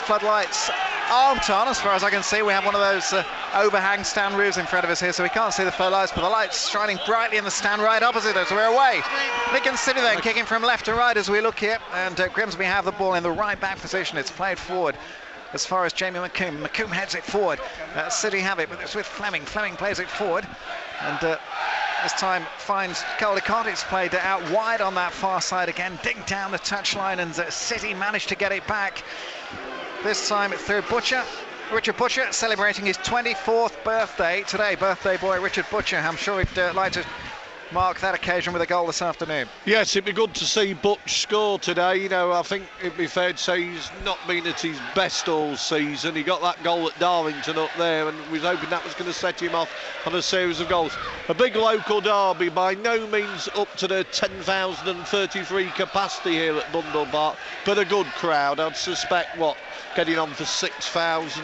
floodlights aren't on, as far as I can see. We have one of those overhang stand roofs in front of us here, so we can't see the floodlights, but the lights shining brightly in the stand right opposite us. We're away. Lincoln City then kicking from left to right as we look here, and Grimsby have the ball in the right back position. It's played forward as far as Jamie McComb. McComb heads it forward. City have it, but it's with Fleming. Fleming plays it forward, and this time finds Caldecott. It's played out wide on that far side again, dinged down the touchline, and City managed to get it back. This time through Butcher. Richard Butcher celebrating his 24th birthday today. Birthday boy Richard Butcher. I'm sure we'd like to mark that occasion with a goal this afternoon. Yes, it'd be good to see Butch score today. You know, I think it'd be fair to say he's not been at his best all season. He got that goal at Darlington up there, and we was hoping that was going to set him off on a series of goals. A big local derby, by no means up to the 10,033 capacity here at Bundle Park, but a good crowd. I'd suspect, getting on for 6,000.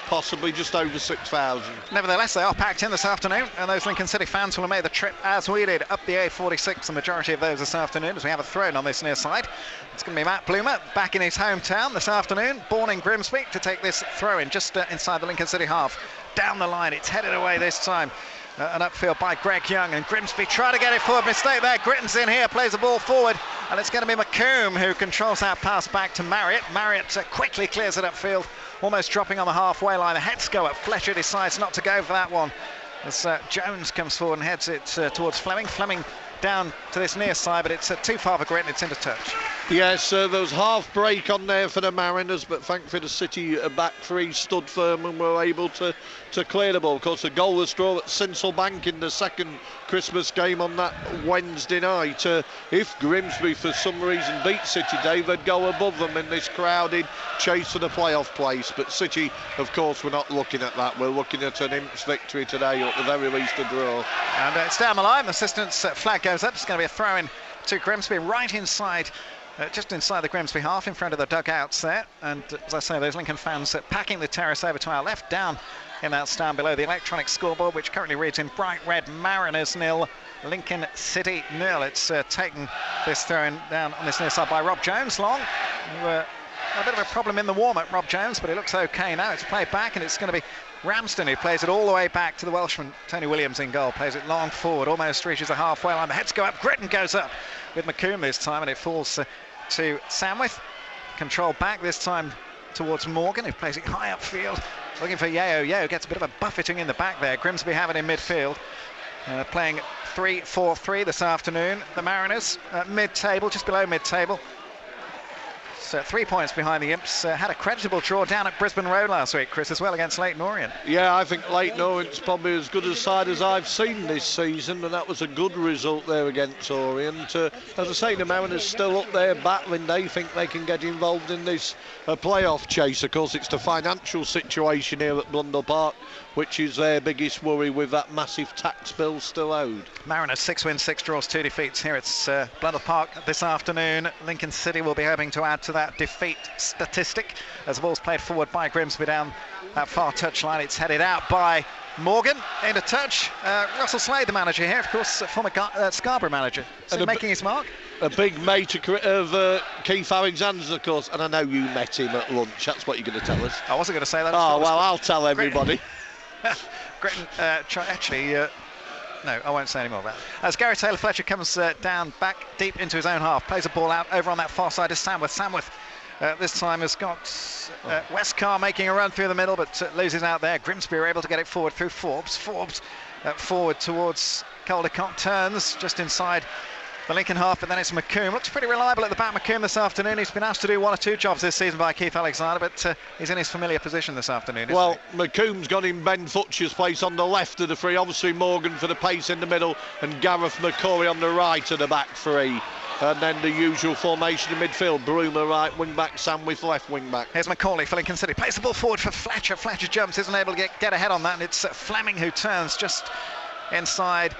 Possibly just over 6,000. Nevertheless, they are packed in this afternoon, and those Lincoln City fans will have made the trip as we did up the A46, the majority of those this afternoon, as we have a throw on this near side. It's going to be Matt Bloomer back in his hometown this afternoon, born in Grimsby, to take this throw in just inside the Lincoln City half. Down the line, it's headed away this time. And upfield by Greg Young, and Grimsby try to get it forward. Mistake there. Gritton's in here, plays the ball forward, and it's going to be McComb who controls that pass back to Marriott. Marriott quickly clears it upfield, almost dropping on the halfway line. The heads go up. Fletcher decides not to go for that one as Jones comes forward and heads it towards Fleming. Fleming down to this near side, but it's too far for Gritton. It's into touch. Yes, there was half break on there for the Mariners, but thankfully the City back three stood firm and were able to clear the ball. Of course, the goal was drawn at Sinsel Bank in the second Christmas game on that Wednesday night. If Grimsby for some reason beat City, Dave, they'd go above them in this crowded chase for the playoff place. But City, of course, we're not looking at that. We're looking at an Imps victory today, or at the very least a draw. And it's down the line. The assistant's flag goes up. It's going to be a throw in to Grimsby right inside. Just inside the Grimsby half, in front of the dugouts there. And as I say, those Lincoln fans packing the terrace over to our left, down in that stand below the electronic scoreboard, which currently reads in bright red: Mariners 0, Lincoln City 0. It's taken this throw-in down on this near side by Rob Jones. Long, a bit of a problem in the warm-up, Rob Jones, but it looks okay now. It's played back, and it's going to be Ramsden who plays it all the way back to the Welshman. Tony Williams in goal, plays it long forward, almost reaches the halfway line. The heads go up, Gritton goes up with McComb this time, and it falls to Samwith. Control back this time towards Morgan, who plays it high upfield, looking for Yeo. Yeo gets a bit of a buffeting in the back there. Grimsby have it in midfield, playing 3-4-3 this afternoon. The Mariners mid-table, just below mid-table. So 3 points behind the Imps. Had a creditable draw down at Brisbane Road last week, Chris, as well, against Leyton Orient. Yeah, I think Leyton Orient's probably as good a side as I've seen this season, and that was a good result there against Orient. As I say, the Mariners still up there battling. They think they can get involved in this playoff chase. Of course, it's the financial situation here at Blundell Park, which is their biggest worry, with that massive tax bill still owed. Mariners 6 wins, 6 draws, 2 defeats here at Blundell Park this afternoon. Lincoln City will be hoping to add to that defeat statistic as the ball's played forward by Grimsby down that far touchline. It's headed out by Morgan into touch. Russell Slade, the manager here, of course, former Scarborough manager, so making his mark. A big mate of Keith Alexander's, of course, and I know you met him at lunch. That's what you're going to tell us. I wasn't going to say that. Oh, well, I'll tell everybody. No, I won't say any more about it. As Gary Taylor-Fletcher comes down back deep into his own half, plays a ball out over on that far side is Samwith. Samwith this time has got Westcar making a run through the middle, but loses out there. Grimsby are able to get it forward through Forbes. Forbes forward towards Caldecott, turns just inside the Lincoln half, but then it's McComb. Looks pretty reliable at the back, McComb, this afternoon. He's been asked to do 1 or 2 jobs this season by Keith Alexander, but he's in his familiar position this afternoon. Well, McComb's got in Ben Futcher's place on the left of the three. Obviously Morgan for the pace in the middle, and Gareth McCory on the right of the back three. And then the usual formation in midfield: Bloomer right wing back, Samwith left wing back. Here's Macaulay for Lincoln City, plays the ball forward for Fletcher. Fletcher jumps, isn't able to get ahead on that, and it's Fleming who turns just inside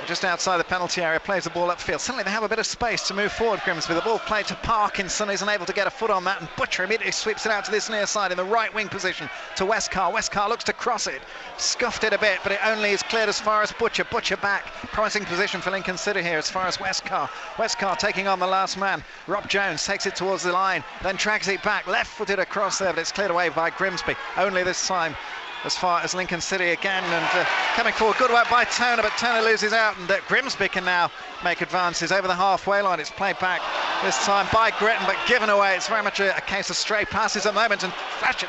just outside the penalty area, plays the ball upfield. Suddenly they have a bit of space to move forward, Grimsby. The ball played to Parkinson, isn't able to get a foot on that, and Butcher immediately sweeps it out to this near side in the right wing position to Westcar. Westcar looks to cross it, scuffed it a bit, but it only is cleared as far as Butcher. Butcher back, promising position for Lincoln City here as far as Westcar. Westcar taking on the last man. Rob Jones takes it towards the line, then drags it back, left-footed across there, but it's cleared away by Grimsby. Only this time as far as Lincoln City again, and coming forward, good work by Turner, but Turner loses out, and Grimsby can now make advances over the halfway line. It's played back this time by Gretton, but given away. It's very much a case of stray passes at the moment, and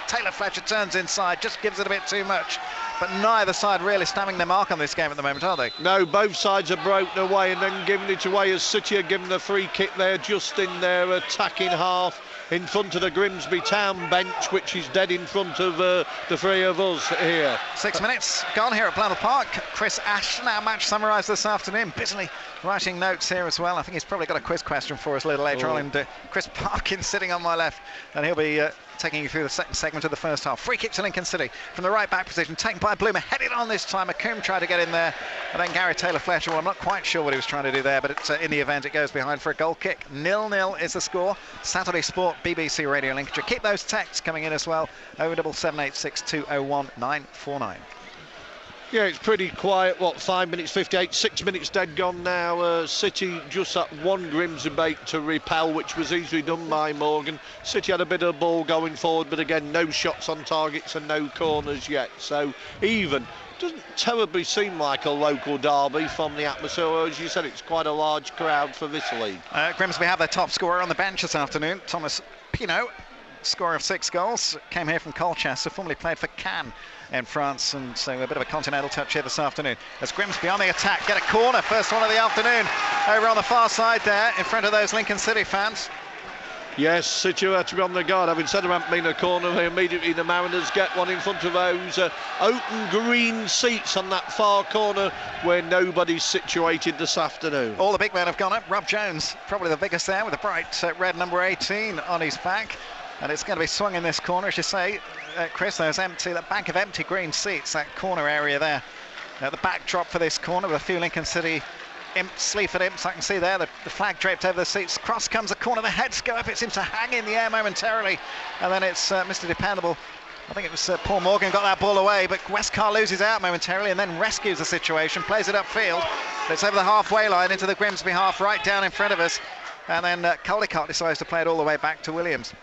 Taylor Fletcher turns inside, just gives it a bit too much. But neither side really stamping their mark on this game at the moment, are they? No, both sides are broken away and then giving it away as City are given the free kick there, just in their attacking half, in front of the Grimsby Town bench, which is dead in front of the three of us here. 6 minutes gone here at Blandall Park. Chris Ashton, our match summarised this afternoon, busily writing notes here as well. I think he's probably got a quiz question for us a little later on. And Chris Parkins sitting on my left, and he'll be taking you through the second segment of the first half. Free kick to Lincoln City from the right back position, taken by Bloomer, headed on this time. McComb tried to get in there, and then Gary Taylor Fletcher, well, I'm not quite sure what he was trying to do there, but it's, in the event it goes behind for a goal kick. 0-0 is the score. Saturday Sport, BBC Radio Lincolnshire. Keep those texts coming in as well. 07786 201 949. Yeah, it's pretty quiet. 5 minutes 58, 6 minutes dead gone now. City just that one Grimsby bait to repel, which was easily done by Morgan. City had a bit of ball going forward, but again, no shots on targets and no corners yet. So even doesn't terribly seem like a local derby from the atmosphere. As you said, it's quite a large crowd for this league. Grimsby have their top scorer on the bench this afternoon, Thomas Pinot, scorer of 6 goals. Came here from Colchester, formerly played for Cannes in France, and so a bit of a continental touch here this afternoon. As Grimsby on the attack, get a corner, first one of the afternoon, over on the far side there, in front of those Lincoln City fans. Yes, City had to be on the guard. Having said there hadn't been a corner, they immediately, the Mariners get one in front of those open green seats on that far corner where nobody's situated this afternoon. All the big men have gone up. Rob Jones, probably the biggest there, with a bright red number 18 on his back. And it's going to be swung in this corner, as you say, Chris. There's empty, that bank of empty green seats, that corner area there. The backdrop for this corner with a few Lincoln City Imps, Sleaford Imps, I can see there, the flag draped over the seats. Cross comes the corner, the heads go up, it seems to hang in the air momentarily. And then it's Mr. Dependable. I think it was Paul Morgan got that ball away, but Westcar loses out momentarily and then rescues the situation, plays it upfield. It's over the halfway line into the Grimsby half, right down in front of us. And then Caldicott decides to play it all the way back to Williams.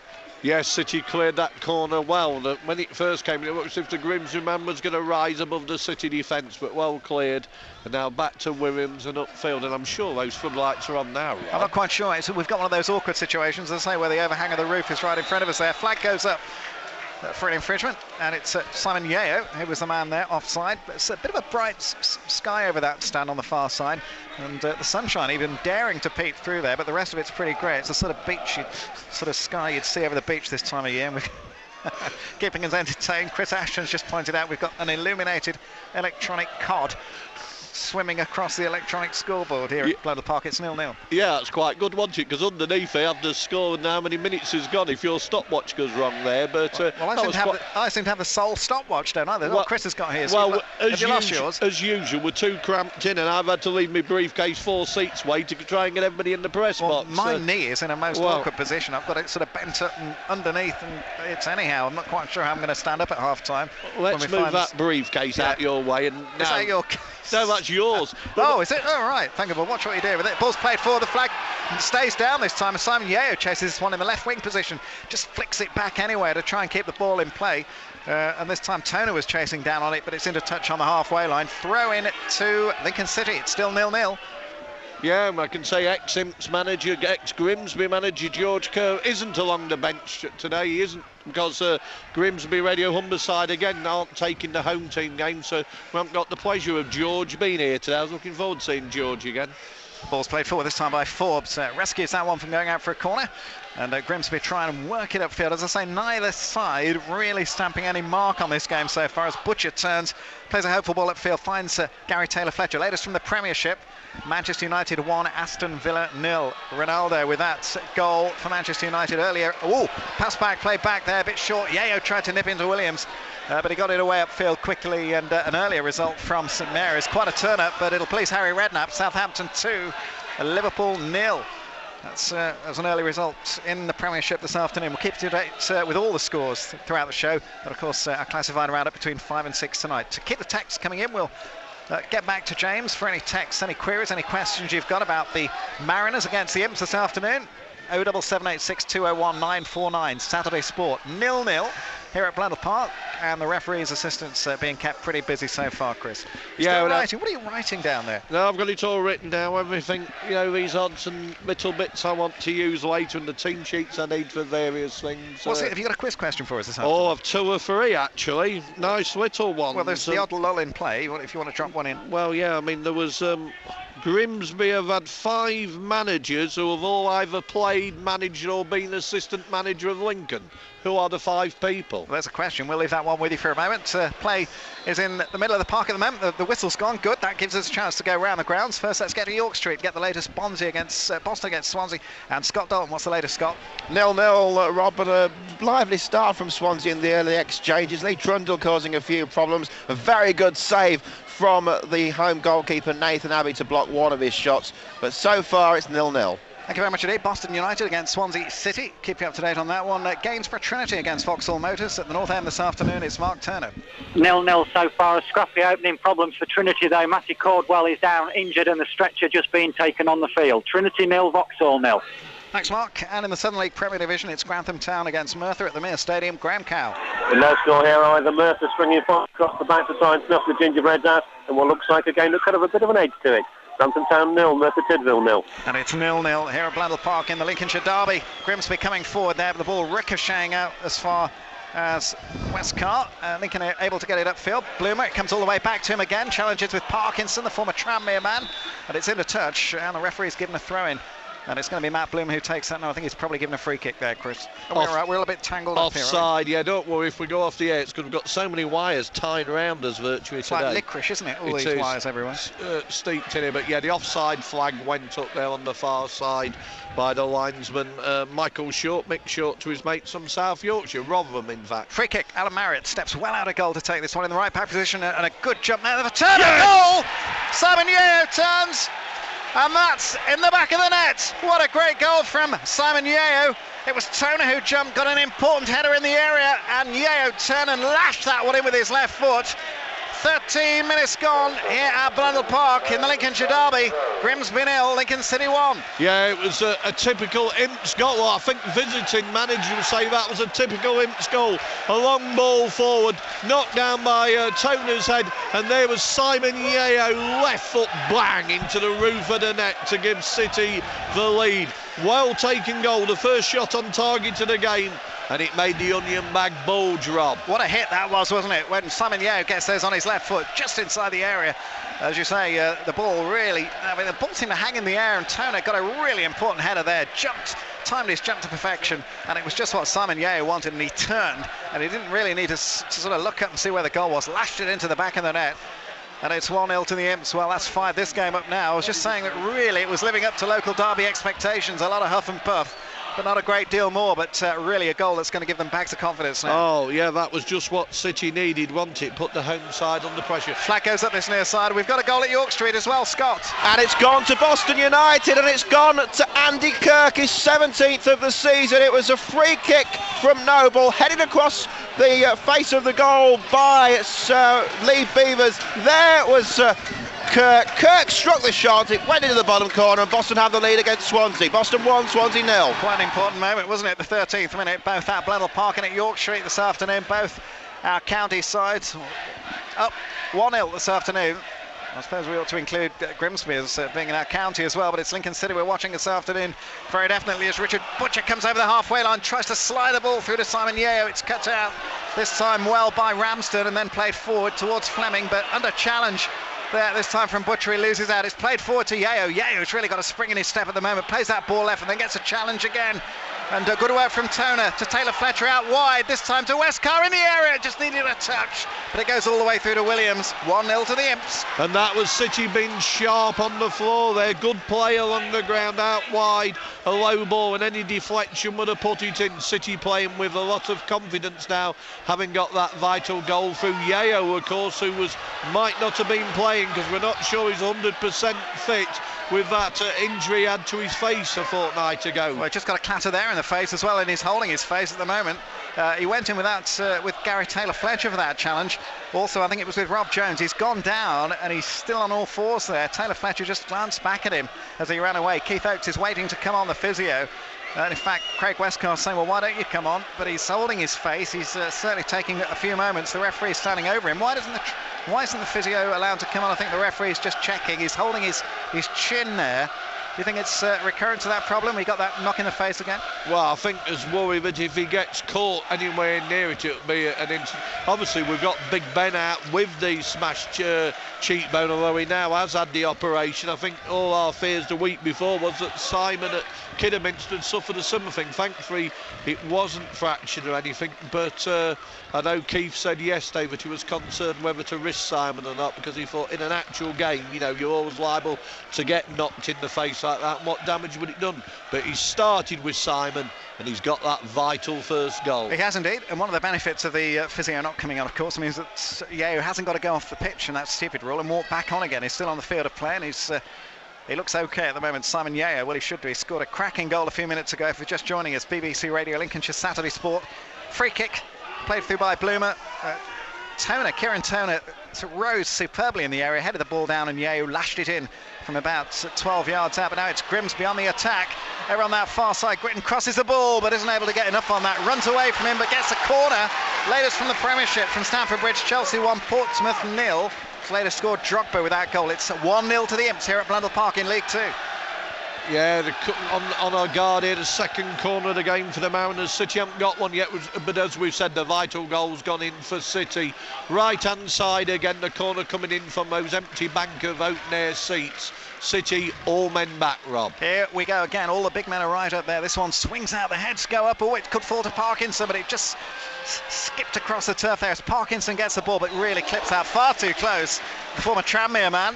Yes, City cleared that corner well. When it first came, it looked as if the Grimsby man was going to rise above the City defence, but well cleared. And now back to Williams and upfield, and I'm sure those floodlights are on now. Right? I'm not quite sure. We've got one of those awkward situations, as I say, where the overhang of the roof is right in front of us there. Flag goes up for an infringement, and it's Simon Yeo who was the man there offside. But it's a bit of a bright sky over that stand on the far side, and the sunshine even daring to peep through there, but the rest of it's pretty grey. It's a sort of beach, sort of sky you'd see over the beach this time of year. And we've keeping us entertained, Chris Ashton's just pointed out we've got an illuminated electronic cod swimming across the electronic scoreboard here at Blandall Park. It's 0-0. Yeah, that's quite good, wasn't it? Because underneath they have the score and how many minutes is gone if your stopwatch goes wrong there. But I seem to have the sole stopwatch, don't I? Well, Chris has got his. Well, have you lost yours? As usual, we're too cramped in, and I've had to leave my briefcase 4 seats away to try and get everybody in the press box. My knee is in a most awkward position. I've got it sort of bent up and underneath, and it's anyhow. I'm not quite sure how I'm going to stand up at half time. Let's move that briefcase out your way. And is that your? No, that's yours. Oh, is it? Oh, right. Thank you. Well, watch what you do with it. Ball's played forward. The flag stays down this time. And Simon Yeo chases this one in the left wing position. Just flicks it back anyway to try and keep the ball in play. And this time Toner was chasing down on it, but it's into touch on the halfway line. Throw in to Lincoln City. It's still 0-0. Yeah, I can say ex-Imps manager, ex-Grimsby manager George Kerr isn't along the bench today. He isn't, because Grimsby Radio Humberside again aren't taking the home team game, so we haven't got the pleasure of George being here today. I was looking forward to seeing George again. Ball's played forward this time by Forbes. Rescues that one from going out for a corner. And Grimsby trying and work it upfield. As I say, neither side really stamping any mark on this game so far, as Butcher turns, plays a hopeful ball upfield, finds Gary Taylor-Fletcher. Latest from the Premiership, Manchester United 1, Aston Villa 0. Ronaldo with that goal for Manchester United earlier. Oh, pass back, play back there, a bit short. Yeo tried to nip into Williams, but he got it away upfield quickly, and an earlier result from St Mary's. Quite a turn-up, but it'll please Harry Redknapp. Southampton 2, Liverpool 0. That's an early result in the Premiership this afternoon. We'll keep you to date with all the scores throughout the show, but of course our classified roundup between 5 and 6 tonight. To keep the texts coming in, we'll get back to James for any texts, any queries, any questions you've got about the Mariners against the Imps this afternoon. 07786 201 949. Saturday Sport 0-0 here at Blundell Park, and the referee's assistants being kept pretty busy so far, Chris. Yeah, writing. What are you writing down there? No, I've got it all written down, everything, these odds and little bits I want to use later, and the team sheets I need for various things. What's it? Have you got a quiz question for us this afternoon? Oh, I've 2 or 3 actually, nice little ones. Well, there's the odd lull in play, if you want to drop one in. Well, yeah, I mean, there was Grimsby have had 5 managers who have all either played, managed or been assistant manager of Lincoln. Who are the 5 people? Well, there's a question. We'll leave that one with you for a moment. Play is in the middle of the park at the moment. The whistle's gone. Good. That gives us a chance to go around the grounds. First, let's get to York Street, get the latest Boston against Swansea. And Scott Dalton, what's the latest, Scott? 0-0, Rob, but a lively start from Swansea in the early exchanges. Lee Trundle causing a few problems. A very good save from the home goalkeeper Nathan Abbey to block one of his shots. But so far, it's 0-0. Thank you very much indeed. Boston United against Swansea City. Keep you up to date on that one. Gainsborough Trinity against Vauxhall Motors at the North End this afternoon. It's Mark Turner. 0-0 so far. A scruffy opening problems for Trinity though. Matty Cordwell is down injured and the stretcher just being taken on the field. Trinity 0, Vauxhall 0. Thanks, Mark. And in the Southern League Premier Division, it's Grantham Town against Merthyr at the Mere Stadium. Graham Cow. No score here either. Merthyr springing forward across the back to try and snuff the gingerbreads out, and what looks like a game that could have a bit of an edge to it. Grantham Town 0, Merthyr Tydvil 0. And it's 0-0 here at Blundell Park in the Lincolnshire Derby. Grimsby coming forward there, but the ball ricocheting out as far as Westcott. Lincoln are able to get it upfield. Bloomer, it comes all the way back to him again. Challenges with Parkinson, the former Tranmere man. And it's into touch, and the referee's given a throw-in. And it's going to be Matt Bloom who takes that. No, I think he's probably given a free kick there, Chris. We're all right. We're a bit tangled up here. Offside, yeah, don't worry if we go off the air. It's because we've got so many wires tied around us virtually it's today. Like licorice, isn't it? All these wires everywhere. Steeped in it, but yeah, the offside flag went up there on the far side by the linesman, Michael Short, Mick Short to his mates from South Yorkshire, Rotherham in fact. Free kick, Alan Marriott steps well out of goal to take this one in the right back position, and a good jump there. The turn of goal! Simon Yeo turns. And that's in the back of the net. What a great goal from Simon Yeo. It was Toner who jumped, got an important header in the area, and Yeo turned and lashed that one in with his left foot. 13 minutes gone here at Blundell Park in the Lincolnshire Derby. Grimsby 0, Lincoln City 1. Yeah, it was a typical Imps goal. Well, I think visiting manager would say that was a typical Imps goal. A long ball forward, knocked down by Toner's head, and there was Simon Yeo, left foot bang into the roof of the net to give City the lead. Well taken goal, the first shot on target of the game, and it made the onion bag bulge, Rob. What a hit that was, wasn't it? When Simon Yeo gets those on his left foot, just inside the area. As you say, the ball really, the ball seemed to hang in the air, and Toner got a really important header there. Timed his jump to perfection, and it was just what Simon Yeo wanted, and he turned, and he didn't really need to sort of look up and see where the goal was. Lashed it into the back of the net. And it's 1-0 to the Imps. Well, that's fired this game up now. I was just saying that really it was living up to local derby expectations. A lot of huff and puff, but not a great deal more. But really a goal that's going to give them bags of confidence now. Oh, yeah, that was just what City needed, wasn't it? Put the home side under pressure. Flag goes up this near side. We've got a goal at York Street as well, Scott. And it's gone to Boston United, and it's gone to Andy Kirk, his 17th of the season. It was a free kick from Noble, headed across the face of the goal by Lee Beavers. There was Kirk. Kirk struck the shot, it went into the bottom corner, and Boston have the lead against Swansea. Boston 1, Swansea 0. Quite an important moment, wasn't it? The 13th minute, both at Blundell Park and at York Street this afternoon. Both our county sides up 1-0 this afternoon. I suppose we ought to include Grimsby as being in our county as well, but it's Lincoln City we're watching this afternoon very definitely as Richard Butcher comes over the halfway line, tries to slide the ball through to Simon Yeo. It's cut out this time well by Ramsden and then played forward towards Fleming, but under challenge there this time from Butcher. He loses out. It's played forward to Yeo. Yeo's really got a spring in his step at the moment, plays that ball left and then gets a challenge again. And good work from Toner to Taylor Fletcher out wide, this time to Westcar in the area, just needed a touch, but it goes all the way through to Williams. 1-0 to the Imps. And that was City being sharp on the floor there. Good play along the ground, out wide, a low ball, and any deflection would have put it in. City playing with a lot of confidence now, having got that vital goal through Yeo, of course, who might not have been playing because we're not sure he's 100% fit with that injury he had to his face a fortnight ago. Well, just got a clatter there in the face as well, and he's holding his face at the moment. He went in with Gary Taylor Fletcher for that challenge. Also, I think it was with Rob Jones. He's gone down and he's still on all fours there. Taylor Fletcher just glanced back at him as he ran away. Keith Oakes is waiting to come on, the physio. And in fact, Craig Westcar's saying, well, why don't you come on? But he's holding his face. He's certainly taking a few moments. The referee is standing over him. Why isn't the physio allowed to come on? I think the referee is just checking. He's holding his chin there. Do you think it's recurrent to that problem? He got that knock in the face again? Well, I think there's worry that if he gets caught anywhere near it, it'll be an incident. Obviously, we've got Big Ben out with the smashed cheekbone, although he now has had the operation. I think all our fears the week before was that Simon at Kidderminster had suffered a similar thing. Thankfully, it wasn't fractured or anything, but I know Keith said yesterday that he was concerned whether to risk Simon or not, because he thought in an actual game, you know, you're always liable to get knocked in the face like that, and what damage would it done? But he started with Simon and he's got that vital first goal. He has indeed, and one of the benefits of the physio not coming on, of course, means that Yeo hasn't got to go off the pitch, and that stupid rule, and walk back on again. He's still on the field of play, and he looks okay at the moment. Simon Yeo, well, he should do. He scored a cracking goal a few minutes ago. If you're just joining us, BBC Radio Lincolnshire Saturday Sport. Free kick played through by Bloomer. Kieran Toner rose superbly in the area, headed the ball down, and Yeo lashed it in from about 12 yards out. But now it's Grimsby on the attack. Over on that far side, Gritton crosses the ball, but isn't able to get enough on that. Runs away from him, but gets a corner. Latest from the Premiership, from Stamford Bridge. Chelsea 1, Portsmouth 0. Later scored Drogba with that goal. It's 1-0 to the Imps here at Blundell Park in League 2. Yeah, on our guard here, the second corner of the game for the Mariners. City haven't got one yet, but as we've said, the vital goal's gone in for City. Right-hand side again, the corner coming in from those empty bank of open-air seats. City, all men back, Rob. Here we go again. All the big men are right up there. This one swings out. The heads go up. Oh, it could fall to Parkinson, but it just skipped across the turf there as Parkinson gets the ball, but really clips out far too close. The former Tranmere man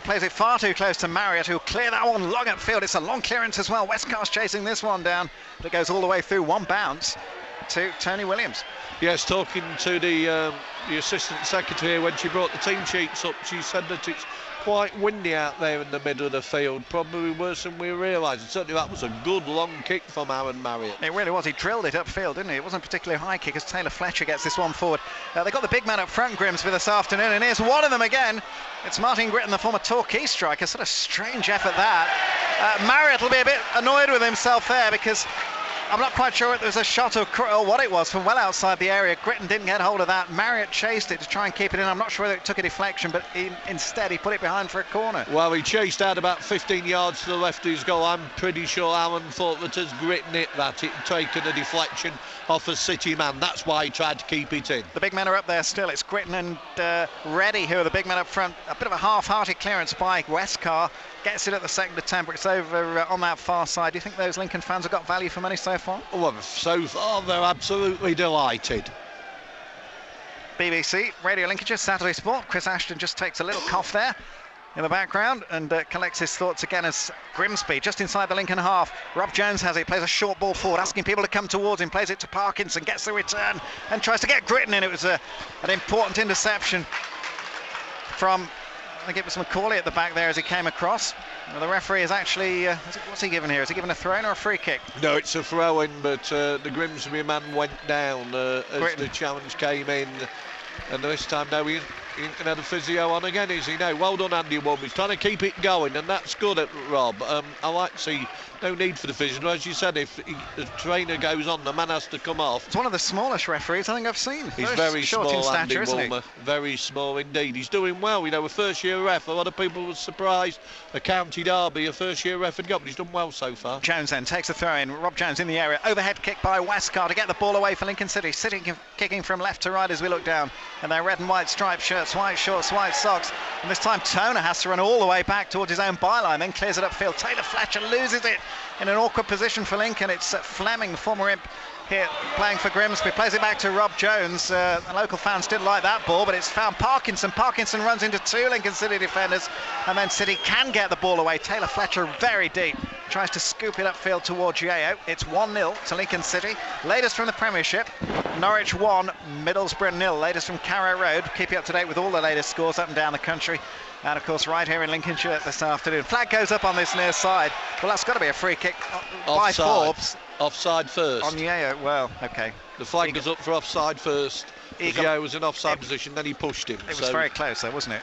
plays it far too close to Marriott, who'll clear that one long upfield. It's a long clearance as well. Westcar's chasing this one down, but it goes all the way through, one bounce to Tony Williams. Yes, talking to the assistant secretary when she brought the team sheets up, she said that it's quite windy out there in the middle of the field, probably worse than we realised. And certainly that was a good long kick from Aaron Marriott. It really was. He drilled it upfield, didn't he? It wasn't a particularly high kick as Taylor Fletcher gets this one forward. They got the big man up front, Grimsby, this afternoon, and here's one of them again. It's Martin Gritton, the former Torquay striker. Sort of strange effort that. Marriott will be a bit annoyed with himself there, because I'm not quite sure if there was a shot or what it was from well outside the area. Gritton didn't get hold of that. Marriott chased it to try and keep it in. I'm not sure whether it took a deflection, but instead he put it behind for a corner. Well, he chased out about 15 yards to the left of his goal. I'm pretty sure Alan thought that as Gritton hit that, it had taken a deflection off a City man. That's why he tried to keep it in. The big men are up there still. It's Gritton and Reddy who are the big men up front. A bit of a half-hearted clearance by Westcar. Gets it at the second attempt. It's over on that far side. Do you think those Lincoln fans have got value for money so far? Well, so far they're absolutely delighted. BBC Radio Lincolnshire Saturday Sport. Chris Ashton just takes a little cough there in the background and collects his thoughts again as Grimsby just inside the Lincoln half. Rob Jones has it, plays a short ball forward, asking people to come towards him, plays it to Parkinson, gets the return and tries to get Gritton in. It was an important interception from, I think it was Macaulay at the back there as he came across. Well, the referee is actually, what's he given here? Is he given a throw-in or a free kick? No, it's a throw-in, but the Grimsby man went down as the challenge came in. And this time now he can have the physio on again, is he? No, well done Andy Wood. He's trying to keep it going, and that's good at Rob. I like to see no need for the physio. As you said, if the trainer goes on, the man has to come off. It's one of the smallest referees I think I've seen. He's very short small, in stature, Andy isn't Woolmer. Very small indeed. He's doing well. You know, a first-year ref. A lot of people were surprised. A county derby, a first-year ref had got, but he's done well so far. Jones then takes a throw-in. Rob Jones in the area. Overhead kick by Westcar to get the ball away for Lincoln City. City kicking from left to right as we look down. And their red and white striped shirts shirts, white shorts, white socks. And this time Toner has to run all the way back towards his own byline, then clears it upfield. Taylor Fletcher loses it in an awkward position for Lincoln. It's Fleming, the former Imp, here playing for Grimsby, plays it back to Rob Jones. The local fans didn't like that ball, but it's found Parkinson. Parkinson runs into two Lincoln City defenders, and then City can get the ball away. Taylor Fletcher very deep, tries to scoop it upfield towards Yeo. It's 1-0 to Lincoln City. Latest from the Premiership, Norwich 1, Middlesbrough 0. Latest from Carrow Road. Keep you up to date with all the latest scores up and down the country. And of course right here in Lincolnshire this afternoon. Flag goes up on this near side. Well, that's got to be a free kick by Forbes. Offside first. On Yeo, well, okay. The flag goes up for offside first. Yeo was in offside position, then he pushed him. It was very close though, wasn't it?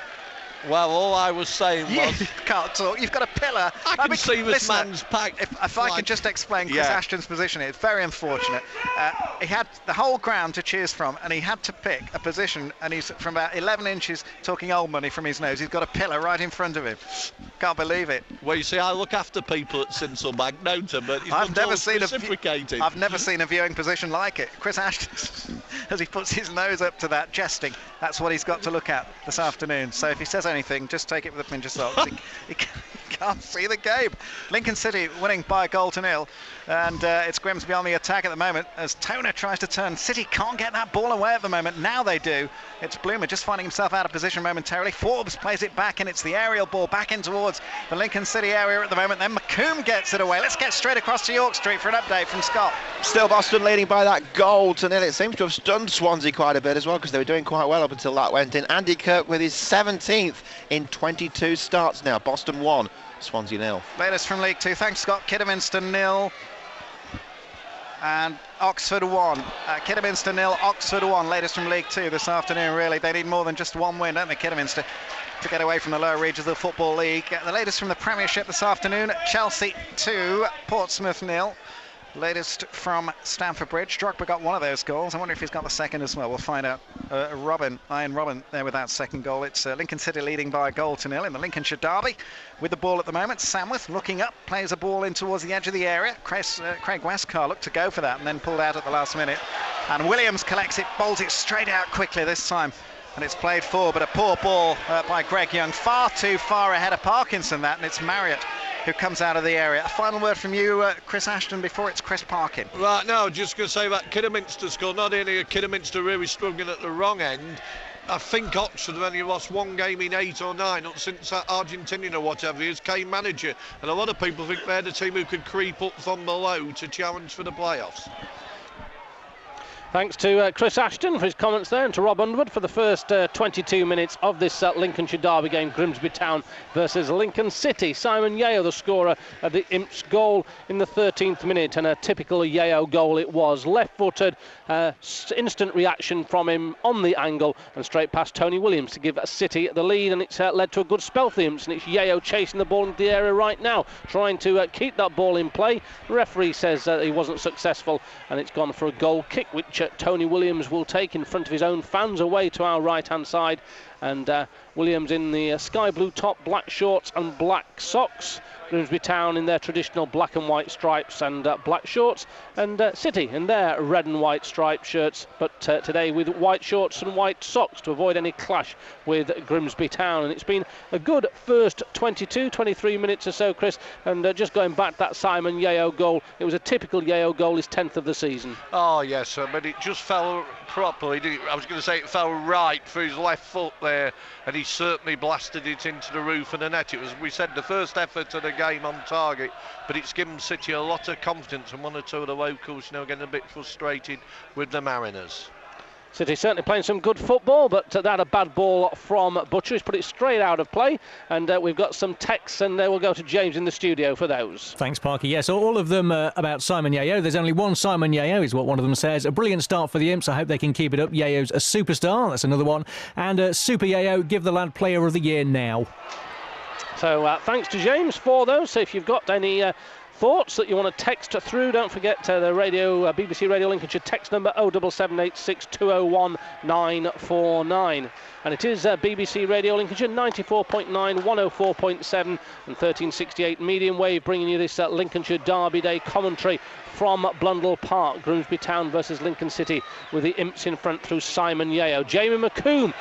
Well, all I was saying was... You can't talk, you've got a pillar. I can see this man's pack. If I could just explain Chris Ashton's position, it's very unfortunate. He had the whole ground to choose from, and he had to pick a position, and he's from about 11 inches, talking old money from his nose, he's got a pillar right in front of him. Can't believe it. Well, you see, I look after people at Sinsel don't I? But I've never seen a viewing position like it. Chris Ashton, as he puts his nose up to that, jesting, that's what he's got to look at this afternoon. So if he says anything, just take it with a pinch of salt. he can't see the game. Lincoln City winning by a goal to 0, and it's Grimsby on the attack at the moment as Toner tries to turn. City can't get that ball away at the moment. Now they do. It's Bloomer just finding himself out of position momentarily. Forbes plays it back, and it's the aerial ball back in towards the Lincoln City area at the moment. Then McComb gets it away. Let's get straight across to York Street for an update from Scott. Still Boston leading by that goal to 0. It seems to have stunned Swansea quite a bit as well, because they were doing quite well up until that went in. Andy Kirk with his 17th in 22 starts now. Boston 1, Swansea 0. Latest from League 2. Thanks, Scott. Kidderminster 0 and Oxford 1. Kidderminster 0, Oxford 1. Latest from League 2 this afternoon, really. They need more than just one win, don't they, Kidderminster, to get away from the lower regions of the Football League. The latest from the Premiership this afternoon, Chelsea 2, Portsmouth 0. Latest from Stamford Bridge. Drogba got one of those goals. I wonder if he's got the second as well. We'll find out. Ian Robin there with that second goal. It's Lincoln City leading by a goal to 0 in the Lincolnshire derby. With the ball at the moment, Samworth looking up, plays a ball in towards the edge of the area. Craig Westcar looked to go for that and then pulled out at the last minute. And Williams collects it, bowls it straight out quickly this time. And it's played forward, but a poor ball by Greg Young. Far too far ahead of Parkinson, that, and it's Marriott who comes out of the area. A final word from you, Chris Ashton, before it's Chris Parkin. Right, no, just going to say about Kidderminster score. Not only are Kidderminster really struggling at the wrong end, I think Oxford have only lost one game in 8 or 9, not since that Argentinian or whatever he is came manager. And a lot of people think they're the team who could creep up from below to challenge for the playoffs. Thanks to Chris Ashton for his comments there, and to Rob Underwood for the first 22 minutes of this Lincolnshire derby game, Grimsby Town versus Lincoln City. Simon Yeo, the scorer of the Imps goal in the 13th minute, and a typical Yeo goal it was. Left-footed, instant reaction from him on the angle, and straight past Tony Williams to give City the lead, and it's led to a good spell for the Imps, and it's Yeo chasing the ball into the area right now, trying to keep that ball in play. The referee says he wasn't successful, and it's gone for a goal kick, which Tony Williams will take in front of his own fans away to our right-hand side. And Williams in the sky blue top, black shorts and black socks. Grimsby Town in their traditional black and white stripes and black shorts, and City in their red and white striped shirts, but today with white shorts and white socks to avoid any clash with Grimsby Town. And it's been a good first 22-23 minutes or so, Chris, and just going back to that Simon Yeo goal, it was a typical Yeo goal, his 10th of the season. Oh yes, but it just fell properly, didn't it? I was going to say it fell right for his left foot there, and he certainly blasted it into the roof of the net. It was, we said, the first effort of the game on target, but it's given City a lot of confidence, and one or two of the locals getting a bit frustrated with the Mariners. City certainly playing some good football, but they had a bad ball from Butcher. He's put it straight out of play, and we've got some texts, and we'll go to James in the studio for those. Thanks, Parky. Yes, all of them about Simon Yeo. There's only one Simon Yeo, is what one of them says. A brilliant start for the Imps. I hope they can keep it up. Yeo's a superstar. That's another one. And Super Yeo, give the lad Player of the Year now. So thanks to James for those. So if you've got any thoughts that you want to text through, don't forget the radio BBC Radio Lincolnshire text number 07786 201 949. And it is BBC Radio Lincolnshire 94.9, 104.7 and 1368 medium wave, bringing you this Lincolnshire Derby Day commentary from Blundell Park. Grimsby Town versus Lincoln City, with the Imps in front through Simon Yeo. Jamie McComb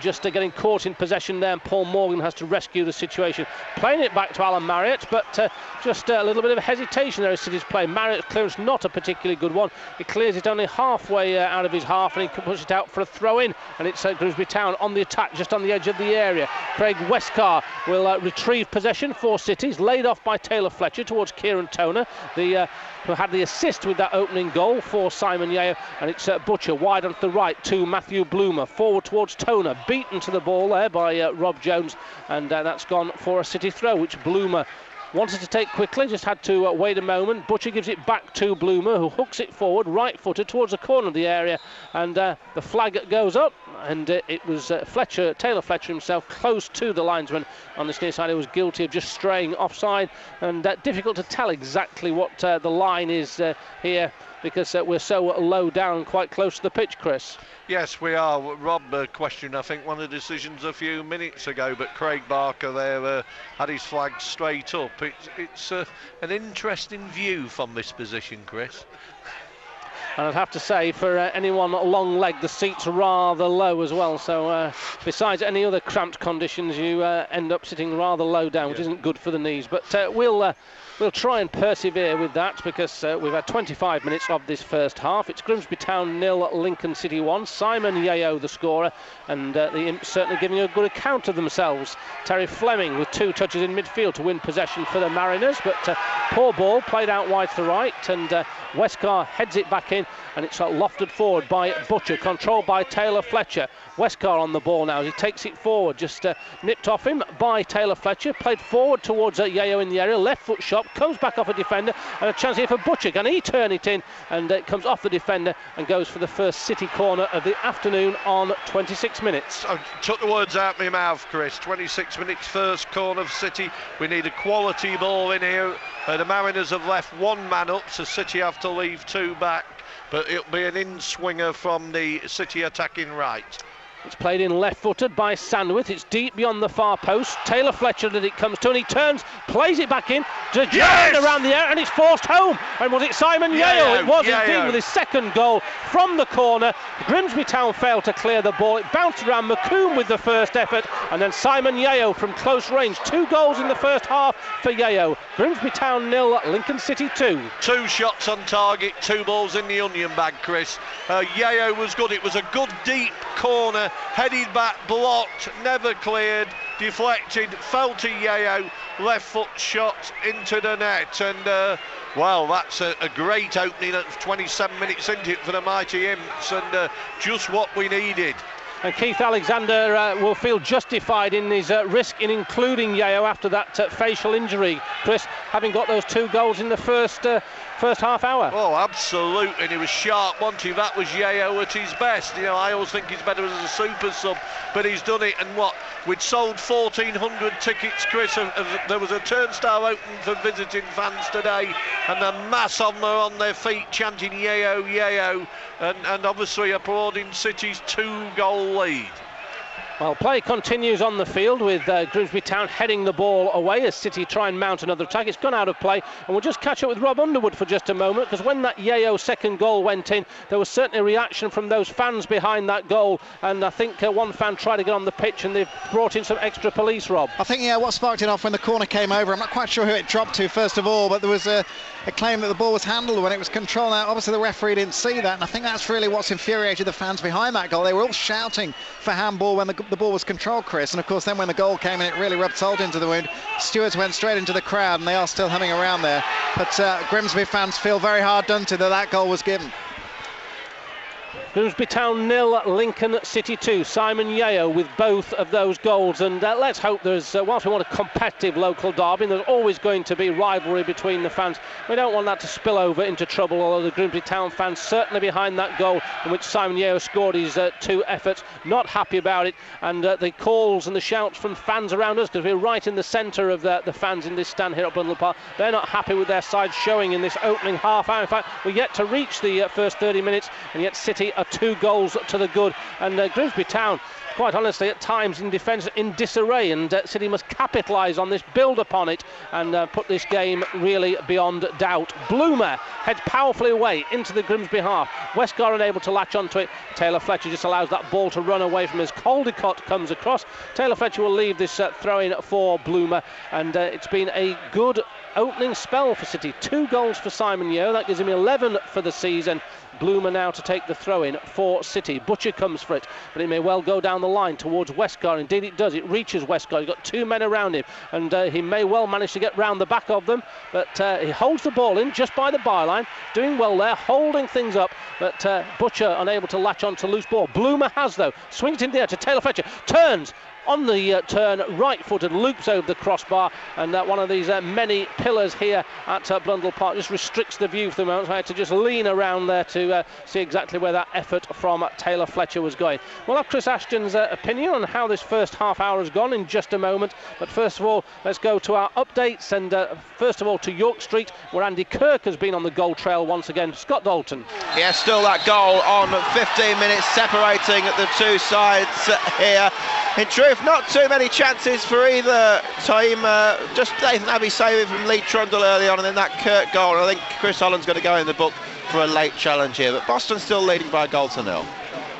just getting caught in possession there, and Paul Morgan has to rescue the situation. Playing it back to Alan Marriott, but just a little bit of hesitation there as City's play. Marriott's clearance not a particularly good one. He clears it only halfway out of his half, and he puts it out for a throw-in, and it's Grimsby Town on the attack just on the edge of the area. Craig Westcar will retrieve possession for Cities, laid off by Taylor Fletcher towards Kieran Toner, who had the assist with that opening goal for Simon Yeo, and it's Butcher wide onto the right to Matthew Bloomer, forward towards Toner, beaten to the ball there by Rob Jones, and that's gone for a City throw, which Bloomer wanted to take quickly, just had to wait a moment. Butcher gives it back to Bloomer, who hooks it forward, right-footed towards the corner of the area, and the flag goes up, and it was Taylor Fletcher himself, close to the linesman on this near side, who was guilty of just straying offside, and difficult to tell exactly what the line is here, because we're so low down, quite close to the pitch, Chris. Yes, we are. Rob questioned, I think, one of the decisions a few minutes ago, but Craig Barker there had his flag straight up. It's an interesting view from this position, Chris. And I'd have to say, for anyone long leg, the seat's rather low as well. So besides any other cramped conditions, you end up sitting rather low down, which isn't good for the knees. But we'll try and persevere with that, because we've had 25 minutes of this first half. It's Grimsby Town 0, Lincoln City 1. Simon Yeo the scorer, and the Imps certainly giving a good account of themselves. Terry Fleming with 2 touches in midfield to win possession for the Mariners, but poor ball played out wide to the right, and Westcar heads it back in, and it's lofted forward by Butcher, controlled by Taylor Fletcher. Westcar on the ball now, he takes it forward, just nipped off him by Taylor Fletcher, played forward towards Yeo in the area, left foot shot, comes back off a defender, and a chance here for Butcher. Can he turn it in? And it comes off the defender and goes for the first City corner of the afternoon on 26 minutes. I took the words out of my mouth, Chris. 26 minutes, first corner of City. We need a quality ball in here. The Mariners have left 1 man up, so City have to leave 2 back, but it'll be an in-swinger from the City attacking right. It's played in left-footed by Sandwith. It's deep beyond the far post. Taylor Fletcher that it comes to, and he turns, plays it back in to around the air, and it's forced home. And was it Simon Yeo? It was indeed, with his second goal from the corner. Grimsby Town failed to clear the ball. It bounced around McComb with the first effort, and then Simon Yeo from close range. 2 goals in the first half for Yeo. Grimsby Town 0, Lincoln City 2. 2 shots on target, 2 balls in the onion bag, Chris. Yeo was good. It was a good deep corner, headed back, blocked, never cleared, deflected, fell to Yeo, left foot shot into the net, and well, that's a great opening at 27 minutes into it for the mighty Imps, and just what we needed. And Keith Alexander will feel justified in his risk in including Yeo after that facial injury, Chris, having got those 2 goals in the first half hour. Oh, absolutely, and he was sharp, wasn't he? That was Yeo at his best. You know, I always think he's better as a super sub, but he's done it. And what? We'd sold 1,400 tickets, Chris. There was a turnstile open for visiting fans today, and the mass of them are on their feet chanting Yeo, Yeo, and obviously applauding City's 2-goal lead. Well, play continues on the field with Grimsby Town heading the ball away as City try and mount another attack. It's gone out of play, and we'll just catch up with Rob Underwood for just a moment, because when that Yeo second goal went in, there was certainly a reaction from those fans behind that goal, and I think one fan tried to get on the pitch, and they've brought in some extra police, Rob. I think, yeah, what sparked it off when the corner came over, I'm not quite sure who it dropped to first of all, but there was a claim that the ball was handled when it was controlled. Now, obviously the referee didn't see that, and I think that's really what's infuriated the fans behind that goal. They were all shouting for handball when the ball was controlled, Chris, and of course then when the goal came in, it really rubbed salt into the wound. Stewards went straight into the crowd, and they are still humming around there, but Grimsby fans feel very hard done to that goal was given. Grimsby Town 0, Lincoln City 2. Simon Yeo with both of those goals, and let's hope there's, whilst we want a competitive local derby, there's always going to be rivalry between the fans. We don't want that to spill over into trouble, although the Grimsby Town fans certainly behind that goal in which Simon Yeo scored his 2 efforts, not happy about it, and the calls and the shouts from fans around us, because we're right in the centre of the fans in this stand here at Blundell Park. They're not happy with their side showing in this opening half hour. In fact, we're yet to reach the first 30 minutes, and yet City are 2 goals to the good, and Grimsby Town, quite honestly, at times in defence in disarray, and City must capitalise on this, build upon it, and put this game really beyond doubt. Bloomer heads powerfully away into the Grimsby half. Westgar unable to latch onto it. Taylor Fletcher just allows that ball to run away from us. Caldicott comes across. Taylor Fletcher will leave this throw-in for Bloomer, and it's been a good opening spell for City. 2 goals for Simon Yeo, that gives him 11 for the season. Bloomer now to take the throw-in for City. Butcher comes for it, but it may well go down the line towards Westgar. Indeed it does. It reaches Westgar. He's got 2 men around him, and he may well manage to get round the back of them, but he holds the ball in just by the byline, doing well there, holding things up, but Butcher unable to latch on to loose ball. Bloomer has, though, swings it in the air to Taylor Fletcher, turns on the turn, right-footed, loops over the crossbar, and one of these many pillars here at Blundell Park just restricts the view for the moment, so I had to just lean around there to see exactly where that effort from Taylor Fletcher was going. We'll have Chris Ashton's opinion on how this first half hour has gone in just a moment, but first of all, let's go to our updates, and first of all to York Street, where Andy Kirk has been on the goal trail once again. Scott Dalton. Yeah, still that goal on 15 minutes separating the 2 sides here. In truth, not too many chances for either team. Just Nathan Abbey saving from Lee Trundle early on, and then that Kirk goal. And I think Chris Holland's going to go in the book for a late challenge here. But Boston still leading by a goal to 0.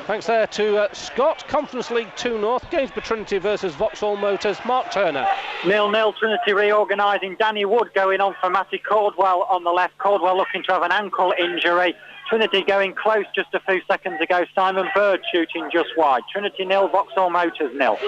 Thanks there to Scott. Conference League 2 North, Gainsborough Trinity versus Vauxhall Motors. Mark Turner. 0-0, Trinity reorganising. Danny Wood going on for Matty Caldwell on the left. Caldwell looking to have an ankle injury. Trinity going close just a few seconds ago. Simon Bird shooting just wide. Trinity 0, Vauxhall Motors 0.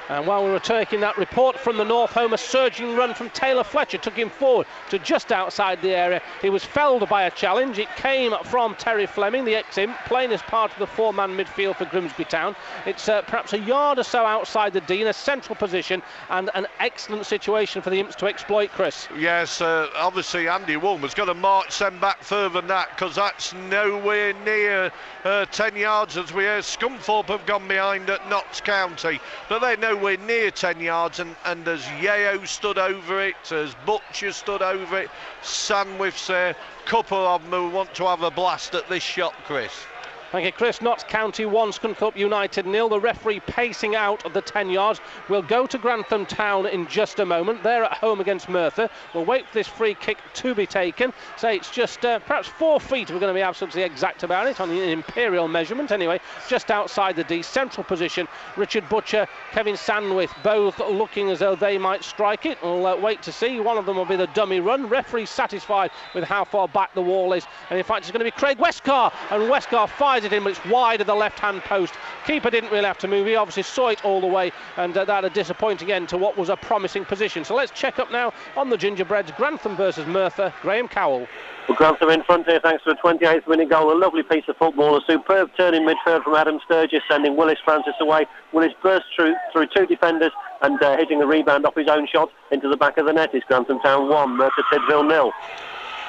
And while we were taking that report from the north home, a surging run from Taylor Fletcher took him forward to just outside the area. He was felled by a challenge. It came from Terry Fleming, the ex-Imp, playing as part of the 4-man midfield for Grimsby Town. It's perhaps a yard or so outside the D in a central position, and an excellent situation for the Imps to exploit, Chris. Yes, obviously Andy Woolmer's got to march them back further than that, because that's nowhere near 10 yards, as we hear Scunthorpe have gone behind at Notts County, but they're nowhere near 10 yards, and as Yeo stood over it, as Butcher stood over it, Sandwith's there, couple of them who want to have a blast at this shot, Chris. Thank you, Chris. Notts County 1, Scunthorpe United 0. The referee pacing out of the 10 yards. We'll go to Grantham Town in just a moment. They're at home against Merthyr. We'll wait for this free kick to be taken. Say it's just perhaps 4 feet. We're going to be absolutely exact about it on the imperial measurement. Anyway, just outside the D, central position. Richard Butcher, Kevin Sandwith, both looking as though they might strike it. We'll wait to see. One of them will be the dummy run. Referee satisfied with how far back the wall is. And in fact, it's going to be Craig Westcar. And Westcar fires it in, but it's wide of the left-hand post. Keeper didn't really have to move. He obviously saw it all the way, and that a disappointing end to what was a promising position. So let's check up now on the Gingerbreads. Grantham versus Merthyr. Graham Cowell. Well, Grantham in front here thanks to a 28th minute goal. A lovely piece of football. A superb turn in midfield from Adam Sturgis, sending Willis Francis away. Willis burst through 2 defenders and hitting the rebound off his own shot into the back of the net. It's Grantham Town 1, Merthyr Tydfil 0.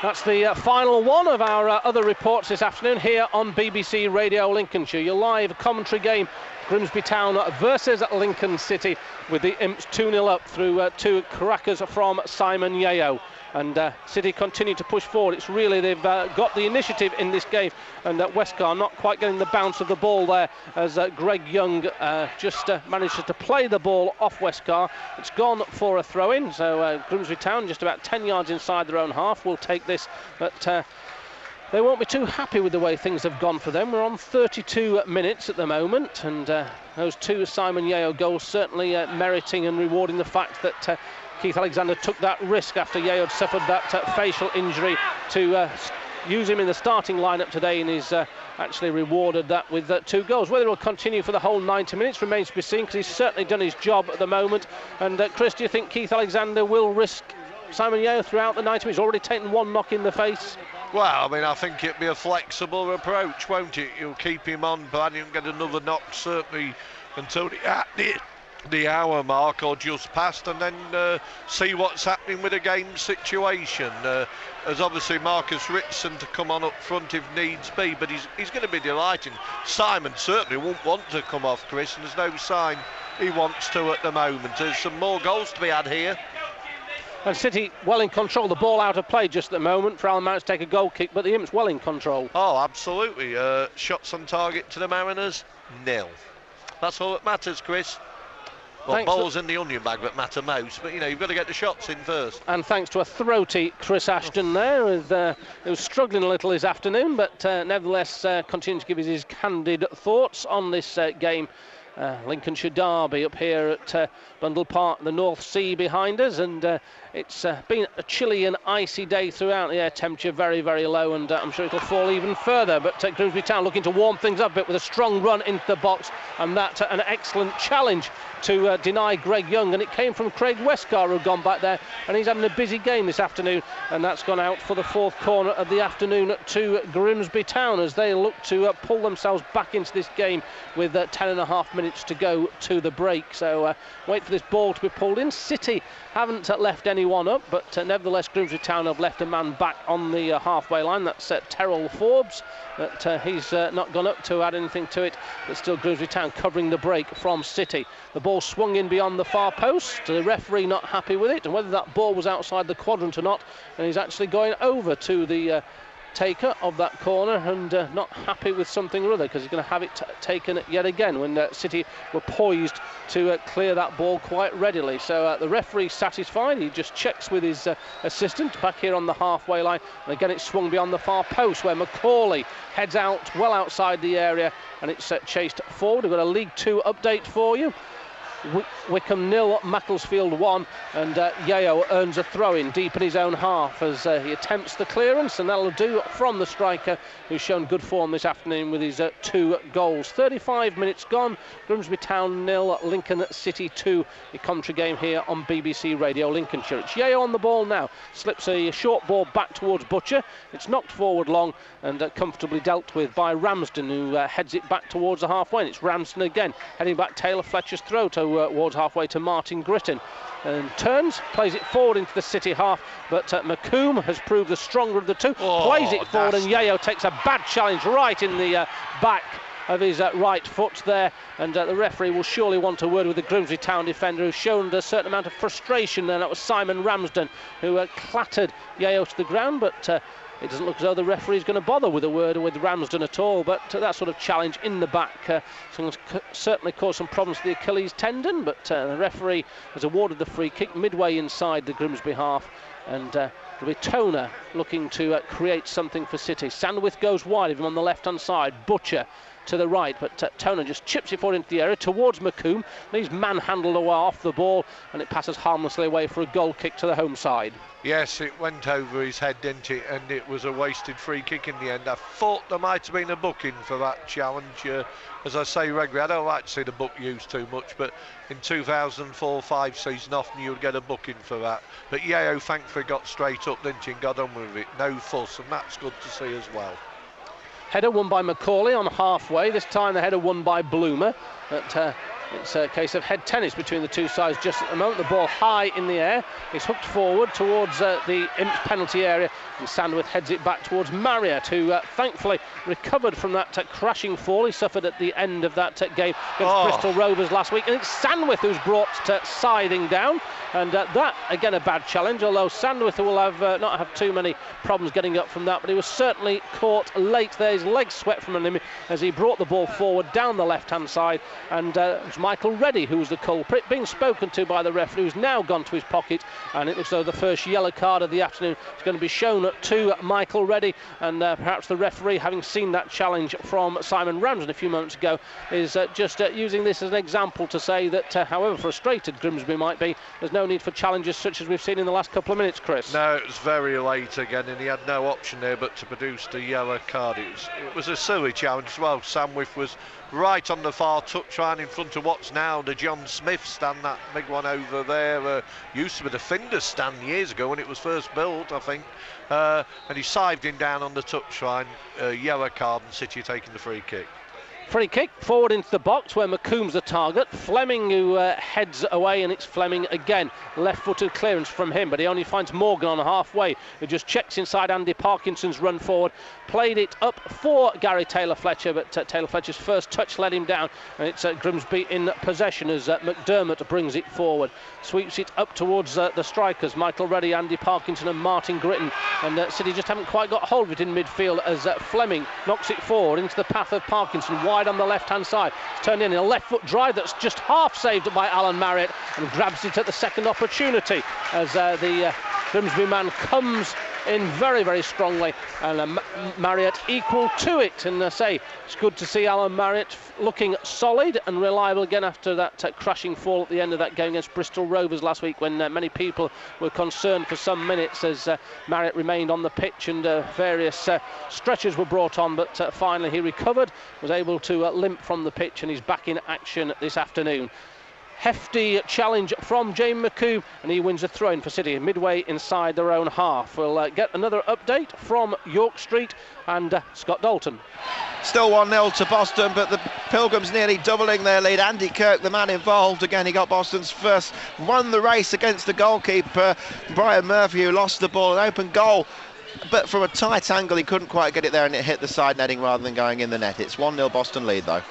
That's the final one of our other reports this afternoon here on BBC Radio Lincolnshire. Your live commentary game, Grimsby Town versus Lincoln City, with the Imps 2-0 up through 2 crackers from Simon Yeo. And City continue to push forward. It's really, they've got the initiative in this game, and Westcar not quite getting the bounce of the ball there, as Greg Young just manages to play the ball off Westcar. It's gone for a throw-in, so Grimsby Town just about 10 yards inside their own half will take this, but they won't be too happy with the way things have gone for them. We're on 32 minutes at the moment, and those 2 Simon Yeo goals certainly meriting and rewarding the fact that Keith Alexander took that risk after Yeo had suffered that facial injury to use him in the starting lineup today, and he's actually rewarded that with 2 goals. Whether he'll continue for the whole 90 minutes remains to be seen, because he's certainly done his job at the moment. And Chris, do you think Keith Alexander will risk Simon Yeo throughout the 90 minutes? He's already taken 1 knock in the face. Well, I mean, I think it'd be a flexible approach, won't it? You'll keep him on, but you can get another knock certainly until the hour mark or just past, and then see what's happening with the game situation. As obviously Marcus Ritson to come on up front if needs be, but he's going to be delighting. Simon certainly won't want to come off, Chris, and there's no sign he wants to at the moment. There's some more goals to be had here. And City well in control. The ball out of play just at the moment for Alan Mount to take a goal kick, but the Imps well in control. Oh, absolutely. Shots on target to the Mariners, 0. That's all that matters, Chris. Well, balls in the onion bag that matter most, but you've got to get the shots in first. And thanks to a throaty Chris Ashton there, he was struggling a little this afternoon, but nevertheless continued to give his candid thoughts on this game. Lincolnshire Derby up here at Bundle Park, the North Sea behind us, and it's been a chilly and icy day throughout. The air temperature very, very low, and I'm sure it'll fall even further. But Grimsby Town looking to warm things up a bit with a strong run into the box, and that an excellent challenge to deny Greg Young, and it came from Craig Westcar, who'd gone back there, and he's having a busy game this afternoon, and that's gone out for the fourth corner of the afternoon to Grimsby Town as they look to pull themselves back into this game with 10.5 minutes to go to the break. So wait for this ball to be pulled in. City haven't left anyone up, but nevertheless Grimsby Town have left a man back on the halfway line. That's Terrell Forbes, but he's not gone up to add anything to it, but still Grimsby Town covering the break from City. The ball swung in beyond the far post, the referee not happy with it, and whether that ball was outside the quadrant or not, and he's actually going over to the taker of that corner and not happy with something or other, because he's going to have it taken yet again when City were poised to clear that ball quite readily. So the referee satisfied. He just checks with his assistant back here on the halfway line, and again it's swung beyond the far post where Macaulay heads out well outside the area, and it's chased forward. We've got a League 2 update for you. Wickham 0, Macclesfield 1, and Yeo earns a throw-in deep in his own half as he attempts the clearance, and that'll do from the striker, who's shown good form this afternoon with his 2 goals. 35 minutes gone, Grimsby Town 0, Lincoln City 2. The commentary game here on BBC Radio Lincolnshire. It's Yeo on the ball now, slips a short ball back towards Butcher. It's knocked forward long and comfortably dealt with by Ramsden, who heads it back towards the halfway. And it's Ramsden again, heading back Taylor Fletcher's throw towards halfway to Martin Gritton, and turns, plays it forward into the City half, but McComb has proved the stronger of the two. Plays it forward, and Yeo takes a bad challenge right in the back of his right foot there, and the referee will surely want a word with the Grimsby Town defender, who's shown a certain amount of frustration there. That was Simon Ramsden, who clattered Yeo to the ground, but it doesn't look as though the referee is going to bother with a word with Ramsden at all. But that sort of challenge in the back certainly caused some problems to the Achilles tendon, but the referee has awarded the free kick midway inside the Grimsby half, and it'll be Toner looking to create something for City. Sandwith goes wide of him on the left hand side, Butcher to the right, but Toner just chips it forward into the area towards McComb. He's manhandled away off the ball, and it passes harmlessly away for a goal kick to the home side. Yes, it went over his head, didn't it? And it was a wasted free kick in the end. I thought there might have been a booking for that challenge. As I say regularly, I don't like to see the book used too much, but in 2004-5 season, often you would get a booking for that. But Yeo thankfully got straight up, didn't he, and got on with it. No fuss, and that's good to see as well. Header won by Macaulay on halfway. This time the header won by Bloomer. But it's a case of head tennis between the two sides just at the moment. The ball high in the air. It's hooked forward towards the Imps penalty area, and Sandwith heads it back towards Marriott, who thankfully recovered from that crashing fall he suffered at the end of that game against Bristol Rovers last week. And it's Sandwith who's brought scything down, and that again a bad challenge, although Sandwith will have not have too many problems getting up from that, but he was certainly caught late there. His legs swept from him as he brought the ball forward down the left hand side, and it was Michael Reddy who was the culprit, being spoken to by the referee, who's now gone to his pocket, and it looks as though the first yellow card of the afternoon is going to be shown to Michael Reddy, and perhaps the referee, having seen that challenge from Simon Ramsden a few moments ago, is just using this as an example to say that however frustrated Grimsby might be, there's no need for challenges such as we've seen in the last couple of minutes, Chris. No, it was very late again, and he had no option there but to produce the yellow card. It was a silly challenge as well. Sandwith was right on the far touchline in front of what's now the John Smith stand, that big one over there. Used to be the Finders stand years ago when it was first built, I think. And he sived him down on the touchline. Yellow card, and City taking the free kick. Free kick forward into the box where McComb's the target. Fleming who heads away, and it's Fleming again. Left-footed clearance from him, but he only finds Morgan on halfway, who just checks inside Andy Parkinson's run forward. Played it up for Gary Taylor-Fletcher, but Taylor-Fletcher's first touch let him down, and it's Grimsby in possession as McDermott brings it forward. Sweeps it up towards the strikers, Michael Reddy, Andy Parkinson and Martin Gritton, and City just haven't quite got hold of it in midfield as Fleming knocks it forward into the path of Parkinson, wide on the left-hand side. It's turned in a left-foot drive that's just half saved by Alan Marriott, and grabs it at the second opportunity as the Grimsby man comes in very, very strongly, and Marriott equal to it. And say, it's good to see Alan Marriott looking solid and reliable again after that crashing fall at the end of that game against Bristol Rovers last week, when many people were concerned for some minutes as Marriott remained on the pitch, and various stretchers were brought on, but finally he recovered, was able to limp from the pitch, and he's back in action this afternoon. Hefty challenge from James McComb, and he wins a throw-in for City midway inside their own half. We'll get another update from York Street and Scott Dalton. Still 1-0 to Boston, but the Pilgrims nearly doubling their lead. Andy Kirk, the man involved, again he got Boston's first, won the race against the goalkeeper Brian Murphy, who lost the ball, an open goal, but from a tight angle he couldn't quite get it there, and it hit the side netting rather than going in the net. It's 1-0 Boston lead though.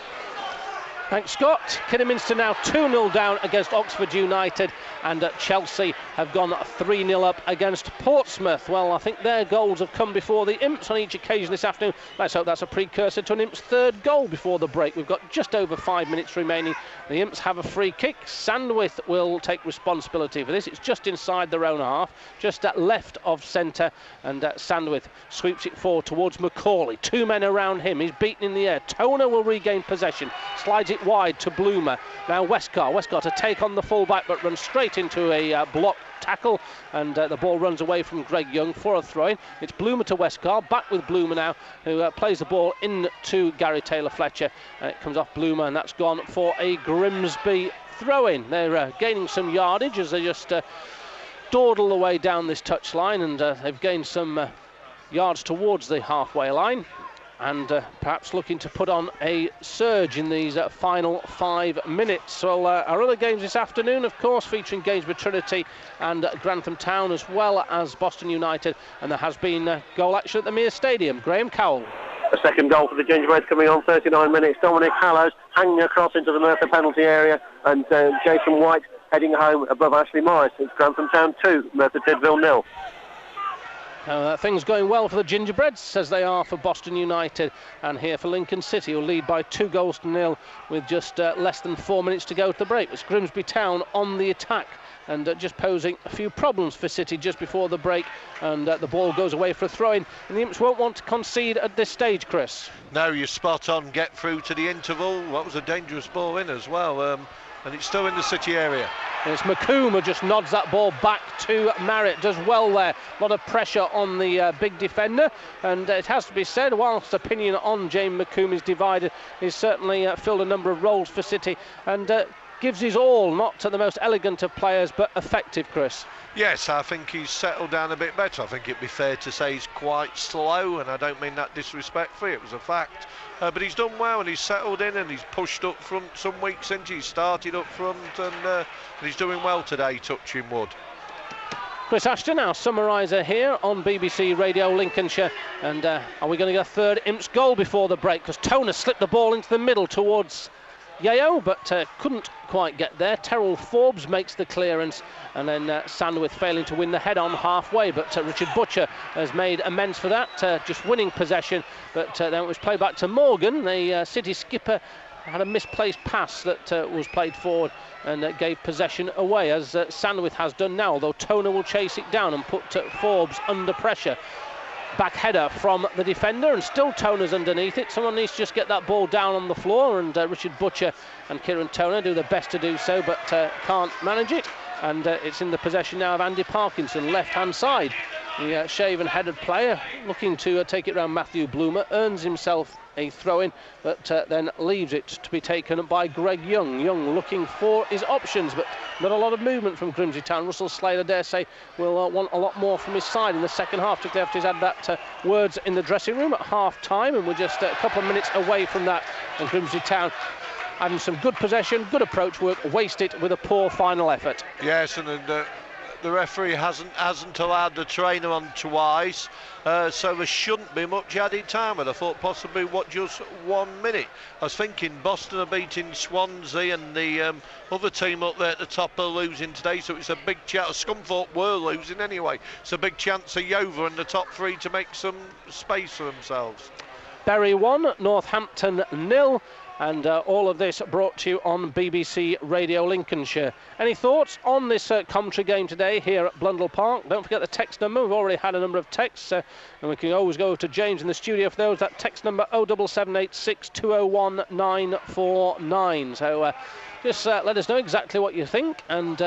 Thanks, Scott. Kidderminster now 2-0 down against Oxford United, and Chelsea have gone 3-0 up against Portsmouth. Well, I think their goals have come before the Imps on each occasion this afternoon. Let's hope that's a precursor to an Imps third goal before the break. We've got just over 5 minutes remaining. The Imps have a free kick. Sandwith will take responsibility for this. It's just inside their own half, just at left of centre, and Sandwith sweeps it forward towards Macaulay. Two men around him. He's beaten in the air. Toner will regain possession. Slides it wide to Bloomer. Now Westcar to take on the full-back, but runs straight into a block tackle, and the ball runs away from Greg Young for a throw-in. It's Bloomer to Westcar, back with Bloomer now, who plays the ball into Gary Taylor-Fletcher, and it comes off Bloomer, and that's gone for a Grimsby throw-in. They're gaining some yardage as they just dawdle the way down this touchline, and they've gained some yards towards the halfway line, and perhaps looking to put on a surge in these final 5 minutes. Well, our other games this afternoon, of course, featuring Gainsborough Trinity and Grantham Town, as well as Boston United, and there has been goal action at the Mere Stadium. Graham Cowell. A second goal for the Gingerbreads coming on, 39 minutes. Dominic Hallows hanging across into the Merthyr penalty area, and Jason White heading home above Ashley Morris. It's Grantham Town 2, Merthyr Tydfil 0. Things going well for the Gingerbreads, as they are for Boston United, and here for Lincoln City, who lead by 2-0 with just less than 4 minutes to go to the break. It's Grimsby Town on the attack, and just posing a few problems for City just before the break, and the ball goes away for a throw-in, and the Imps won't want to concede at this stage, Chris. No, you're spot on. Get through to the interval. That was a dangerous ball in as well, and it's still in the City area. And it's McComb who just nods that ball back to Marriott. Does well there. A lot of pressure on the big defender. And it has to be said, whilst opinion on James McComb is divided, he's certainly filled a number of roles for City, and gives his all, not to the most elegant of players, but effective, Chris. Yes, I think he's settled down a bit better. I think it'd be fair to say he's quite slow, and I don't mean that disrespectfully, it was a fact. But he's done well, and he's settled in, and he's pushed up front some weeks into. He's started up front, and he's doing well today, touching wood. Chris Ashton, our summariser here on BBC Radio Lincolnshire. And are we going to get a third Imps goal before the break? Because Toner slipped the ball into the middle towards Yeo, but couldn't quite get there. Terrell Forbes makes the clearance, and then Sandwith failing to win the head-on halfway, but Richard Butcher has made amends for that, just winning possession, but then it was played back to Morgan. The City skipper had a misplaced pass that was played forward and gave possession away, as Sandwith has done now, although Toner will chase it down and put Forbes under pressure. Back header from the defender, and still Toner's underneath it. Someone needs to just get that ball down on the floor, and Richard Butcher and Kieran Toner do their best to do so, but can't manage it. And it's in the possession now of Andy Parkinson, left-hand side. The shaven-headed player looking to take it round Matthew Bloomer, earns himself a throw-in, but then leaves it to be taken by Greg Young. Young looking for his options, but not a lot of movement from Grimsby Town. Russell Slade, I dare say, will want a lot more from his side in the second half, particularly after he's had that words in the dressing room at half-time, and we're just a couple of minutes away from that, and Grimsby Town having some good possession, good approach work, wasted with a poor final effort. Yes, and the referee hasn't allowed the trainer on twice, so there shouldn't be much added time. And I thought possibly just 1 minute. I was thinking Boston are beating Swansea, and the other team up there at the top are losing today, so it's a big chance. Scunthorpe were losing anyway. It's a big chance of Yeovil and the top three to make some space for themselves. Bury 1, Northampton 0. And all of this brought to you on BBC Radio Lincolnshire. Any thoughts on this commentary game today here at Blundell Park? Don't forget the text number. We've already had a number of texts, and we can always go to James in the studio for those. That text number 07786 201 949. So just let us know exactly what you think, and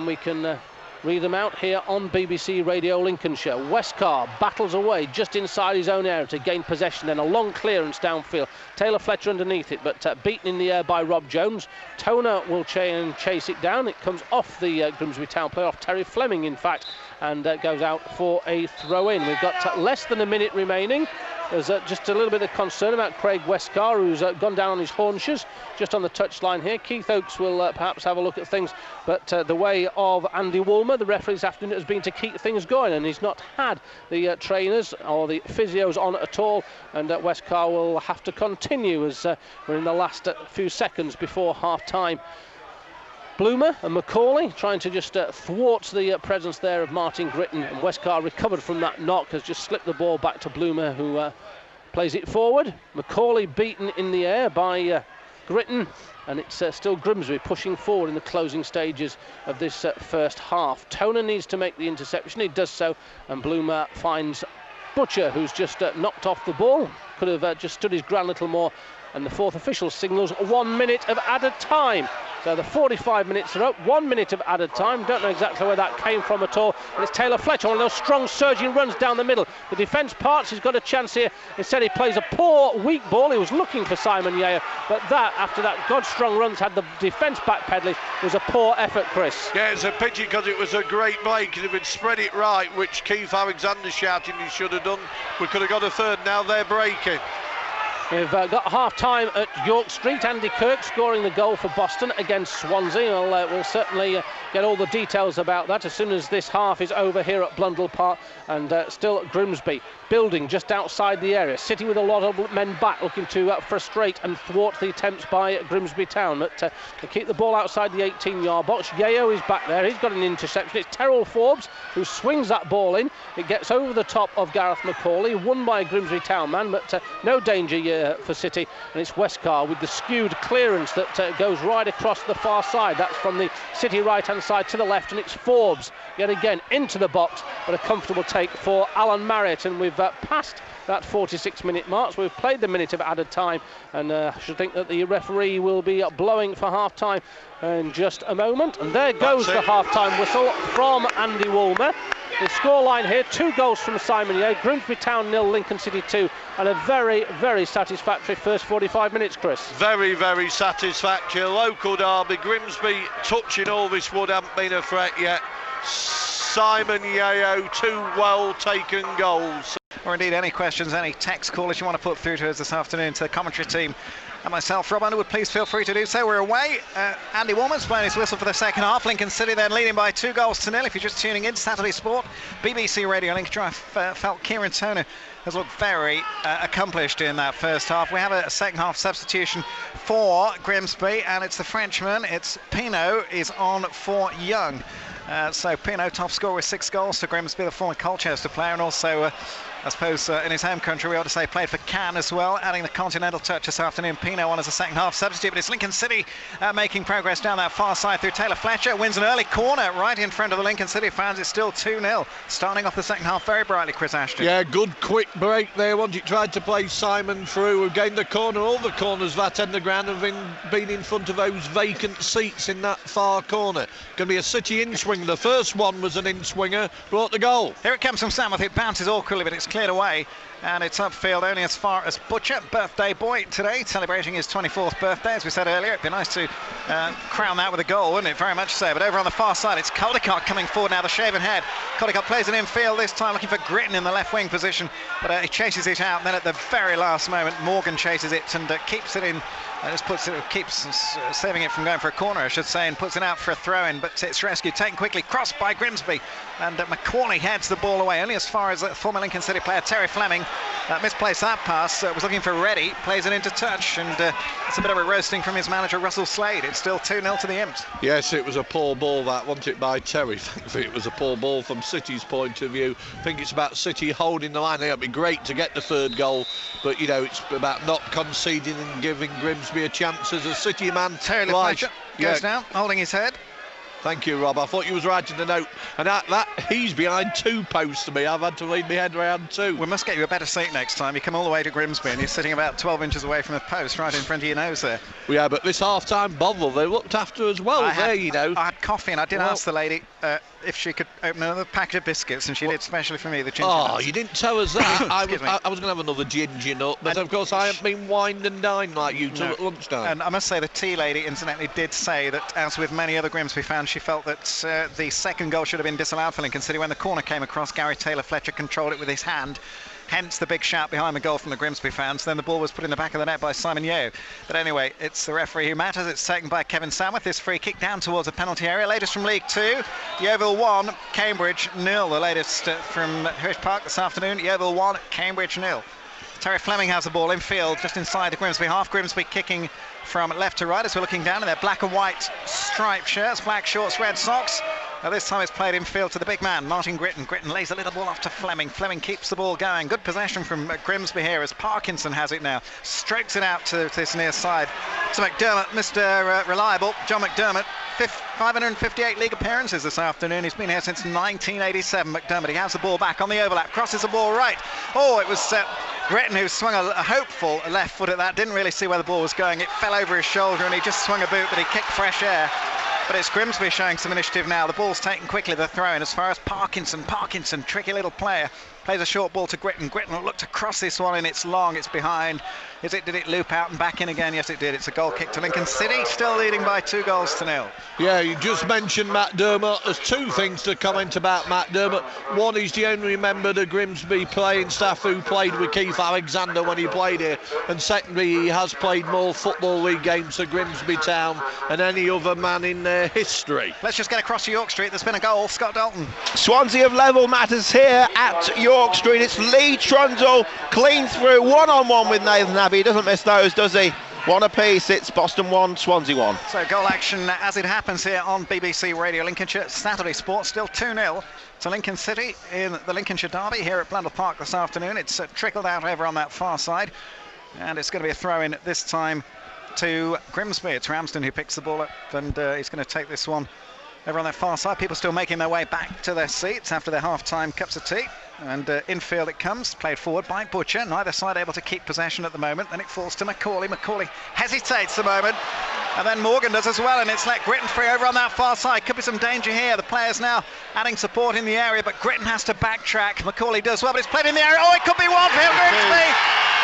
we can read them out here on BBC Radio Lincolnshire. Westcar battles away just inside his own area to gain possession, then a long clearance downfield. Taylor Fletcher underneath it, but beaten in the air by Rob Jones. Toner will chase it down. It comes off the Grimsby Town player, off Terry Fleming in fact, and goes out for a throw-in. We've got less than a minute remaining. There's just a little bit of concern about Craig Westcar, who's gone down on his haunches just on the touchline here. Keith Oakes will perhaps have a look at things, but the way of Andy Woolmer, the referee this afternoon, has been to keep things going, and he's not had the trainers or the physios on at all, and Westcar will have to continue as we're in the last few seconds before half-time. Bloomer and Macaulay trying to just thwart the presence there of Martin Gritton, and Westcar recovered from that knock, has just slipped the ball back to Bloomer, who plays it forward. Macaulay beaten in the air by Gritton, and it's still Grimsby pushing forward in the closing stages of this first half. Toner needs to make the interception, he does so, and Bloomer finds Butcher, who's just knocked off the ball. Could have just stood his ground a little more, and the fourth official signals 1 minute of added time. So the 45 minutes are up, 1 minute of added time. Don't know exactly where that came from at all. And it's Taylor Fletcher, one of those strong surging runs down the middle. The defence parts, he's got a chance here. Instead he plays a poor, weak ball. He was looking for Simon Yayer, but that, after that God-strong runs, had the defence backpedaling, was a poor effort, Chris. Yeah, it's a pity because it was a great break. If he'd spread it right, which Keith Alexander shouting he should have done, we could have got a third. Now they're breaking. We've got half-time at York Street. Andy Kirk scoring the goal for Boston against Swansea. We'll certainly get all the details about that as soon as this half is over here at Blundell Park. And still Grimsby building just outside the area, sitting with a lot of men back, looking to frustrate and thwart the attempts by Grimsby Town. But to keep the ball outside the 18-yard box. Yeo is back there. He's got an interception. It's Terrell Forbes who swings that ball in. It gets over the top of Gareth Macaulay, won by a Grimsby Town man, but no danger for City, and it's Westcar with the skewed clearance that goes right across the far side. That's from the City right-hand side to the left, and it's Forbes yet again into the box, but a comfortable take for Alan Marriott, and we've passed that 46-minute mark, so we've played the minute of added time, and I should think that the referee will be blowing for half-time in just a moment. And there goes the half-time whistle from Andy Woolmer. The scoreline here, 2 goals from Simon Yeo, Grimsby Town 0, Lincoln City 2, and a very, very satisfactory first 45 minutes, Chris. Very, very satisfactory. Local derby. Grimsby touching all this wood, haven't been a threat yet. Simon Yeo, 2 well-taken goals. Or indeed any questions, any text callers you want to put through to us this afternoon to the commentary team and myself, Rob Underwood, please feel free to do so. We're away. Andy Woolman's blowing his whistle for the second half. Lincoln City then leading by 2 goals to 0. If you're just tuning in, Saturday Sport, BBC Radio Lincolnshire. I felt Kieran Toner has looked very accomplished in that first half. We have a second half substitution for Grimsby, and it's the Frenchman. It's Pinot is on for Young. So Pinot, top scorer with 6 goals for Grimsby, the former Colchester player, and also I suppose in his home country we ought to say played for Cannes as well, adding the continental touch this afternoon. Pinot on as a second half substitute, but it's Lincoln City making progress down that far side through Taylor Fletcher, wins an early corner right in front of the Lincoln City fans. It's still 2-0, starting off the second half very brightly, Chris Ashton. Yeah, good quick break there. Once it tried to play Simon through, we've gained the corner. All the corners that end the ground have been in front of those vacant seats in that far corner. Going to be a City inch in-swing. The first one was an in-swinger, brought the goal. Here it comes from Samworth. It bounces awkwardly, but it's cleared away. And it's upfield only as far as Butcher, birthday boy today, celebrating his 24th birthday, as we said earlier. It'd be nice to crown that with a goal, wouldn't it? Very much so. But over on the far side, it's Caldicott coming forward now, the shaven head. Caldicott plays it infield this time, looking for Gritton in the left wing position, but he chases it out. And then at the very last moment, Morgan chases it and keeps it in. Keeps saving it from going for a corner, I should say, and puts it out for a throw-in, but it's rescued, taken quickly, crossed by Grimsby, and Macaulay heads the ball away, only as far as former Lincoln City player Terry Fleming misplaced that pass, was looking for Reddy, plays it into touch, and it's a bit of a roasting from his manager Russell Slade. It's still 2-0 to the Imps. Yes, it was a poor ball, that, wasn't it, by Terry? Thankfully it was a poor ball from City's point of view. I think it's about City holding the line. It'd be great to get the third goal, but, you know, it's about not conceding and giving Grimsby a chance as a City man. Terry Fletcher goes down, holding his head. Thank you, Rob. I thought you was writing the note. And that he's behind 2 posts to me. I've had to lead my head around 2. We must get you a better seat next time. You come all the way to Grimsby and you're sitting about 12 inches away from the post, right in front of your nose there. Yeah, but this half-time bottle, they looked after as well you know. I had coffee and I did ask the lady if she could open another packet of biscuits, and she did specially for me, the ginger nuts. Oh, you didn't tell us that. I was going to have another ginger nut, but of course I haven't been wined and dined like you till at lunchtime. And I must say the tea lady incidentally did say that, as with many other Grimsby fans, she felt that the second goal should have been disallowed for Lincoln City. When the corner came across, Gary Taylor-Fletcher controlled it with his hand. Hence the big shout behind the goal from the Grimsby fans. Then the ball was put in the back of the net by Simon Yeo. But anyway, it's the referee who matters. It's taken by Kevin Samworth. This free kick down towards the penalty area. Latest from League 2. Yeovil 1, Cambridge 0. The latest from Hirsch Park this afternoon. Yeovil 1, Cambridge 0. Terry Fleming has the ball in field, just inside the Grimsby half. Grimsby kicking from left to right as we're looking down in their black and white striped shirts, black shorts, red socks. Now this time it's played in field to the big man, Martin Gritton. Gritton lays a little ball off to Fleming. Fleming keeps the ball going. Good possession from Grimsby here as Parkinson has it now. Strokes it out to this near side. To McDermott, Mr. Reliable, John McDermott. 558 league appearances this afternoon. He's been here since 1987. McDermott, he has the ball back on the overlap. Crosses the ball right. Oh, it was Gritton who swung a hopeful left foot at that. Didn't really see where the ball was going. It fell over his shoulder and he just swung a boot, but he kicked fresh air. But it's Grimsby showing some initiative now. The ball's taken quickly, the throw-in as far as Parkinson. Parkinson, tricky little player. Plays a short ball to Gritton. Gritton will look to cross this one in. It's long, it's behind. Did it loop out and back in again? Yes, it did. It's a goal kick to Lincoln City, still leading by 2-0. Yeah, you just mentioned Matt Dermott. There's 2 things to comment about Matt Dermott. One, he's the only member of the Grimsby playing staff who played with Keith Alexander when he played here. And secondly, he has played more Football League games for Grimsby Town than any other man in their history. Let's just get across to York Street. There's been a goal. Scott Dalton. Swansea have level matters here at York Street. It's Lee Trundle clean through, one-on-one with Nathan Abbey. He doesn't miss those, does he? 1 apiece. It's Boston 1, Swansea 1. So goal action as it happens here on BBC Radio Lincolnshire. Saturday Sport still 2-0 to Lincoln City in the Lincolnshire Derby here at Blundell Park this afternoon. It's trickled out over on that far side, and it's going to be a throw-in this time to Grimsby. It's Ramsden who picks the ball up, and he's going to take this one over on that far side. People still making their way back to their seats after their half-time cups of tea. And infield it comes, played forward by Butcher. Neither side able to keep possession at the moment. Then it falls to Macaulay. Macaulay hesitates a moment, and then Morgan does as well, and it's let Gritton free over on that far side. Could be some danger here. The players now adding support in the area, but Gritton has to backtrack. Macaulay does well, but it's played in the area. Oh, it could be one for Grimsby.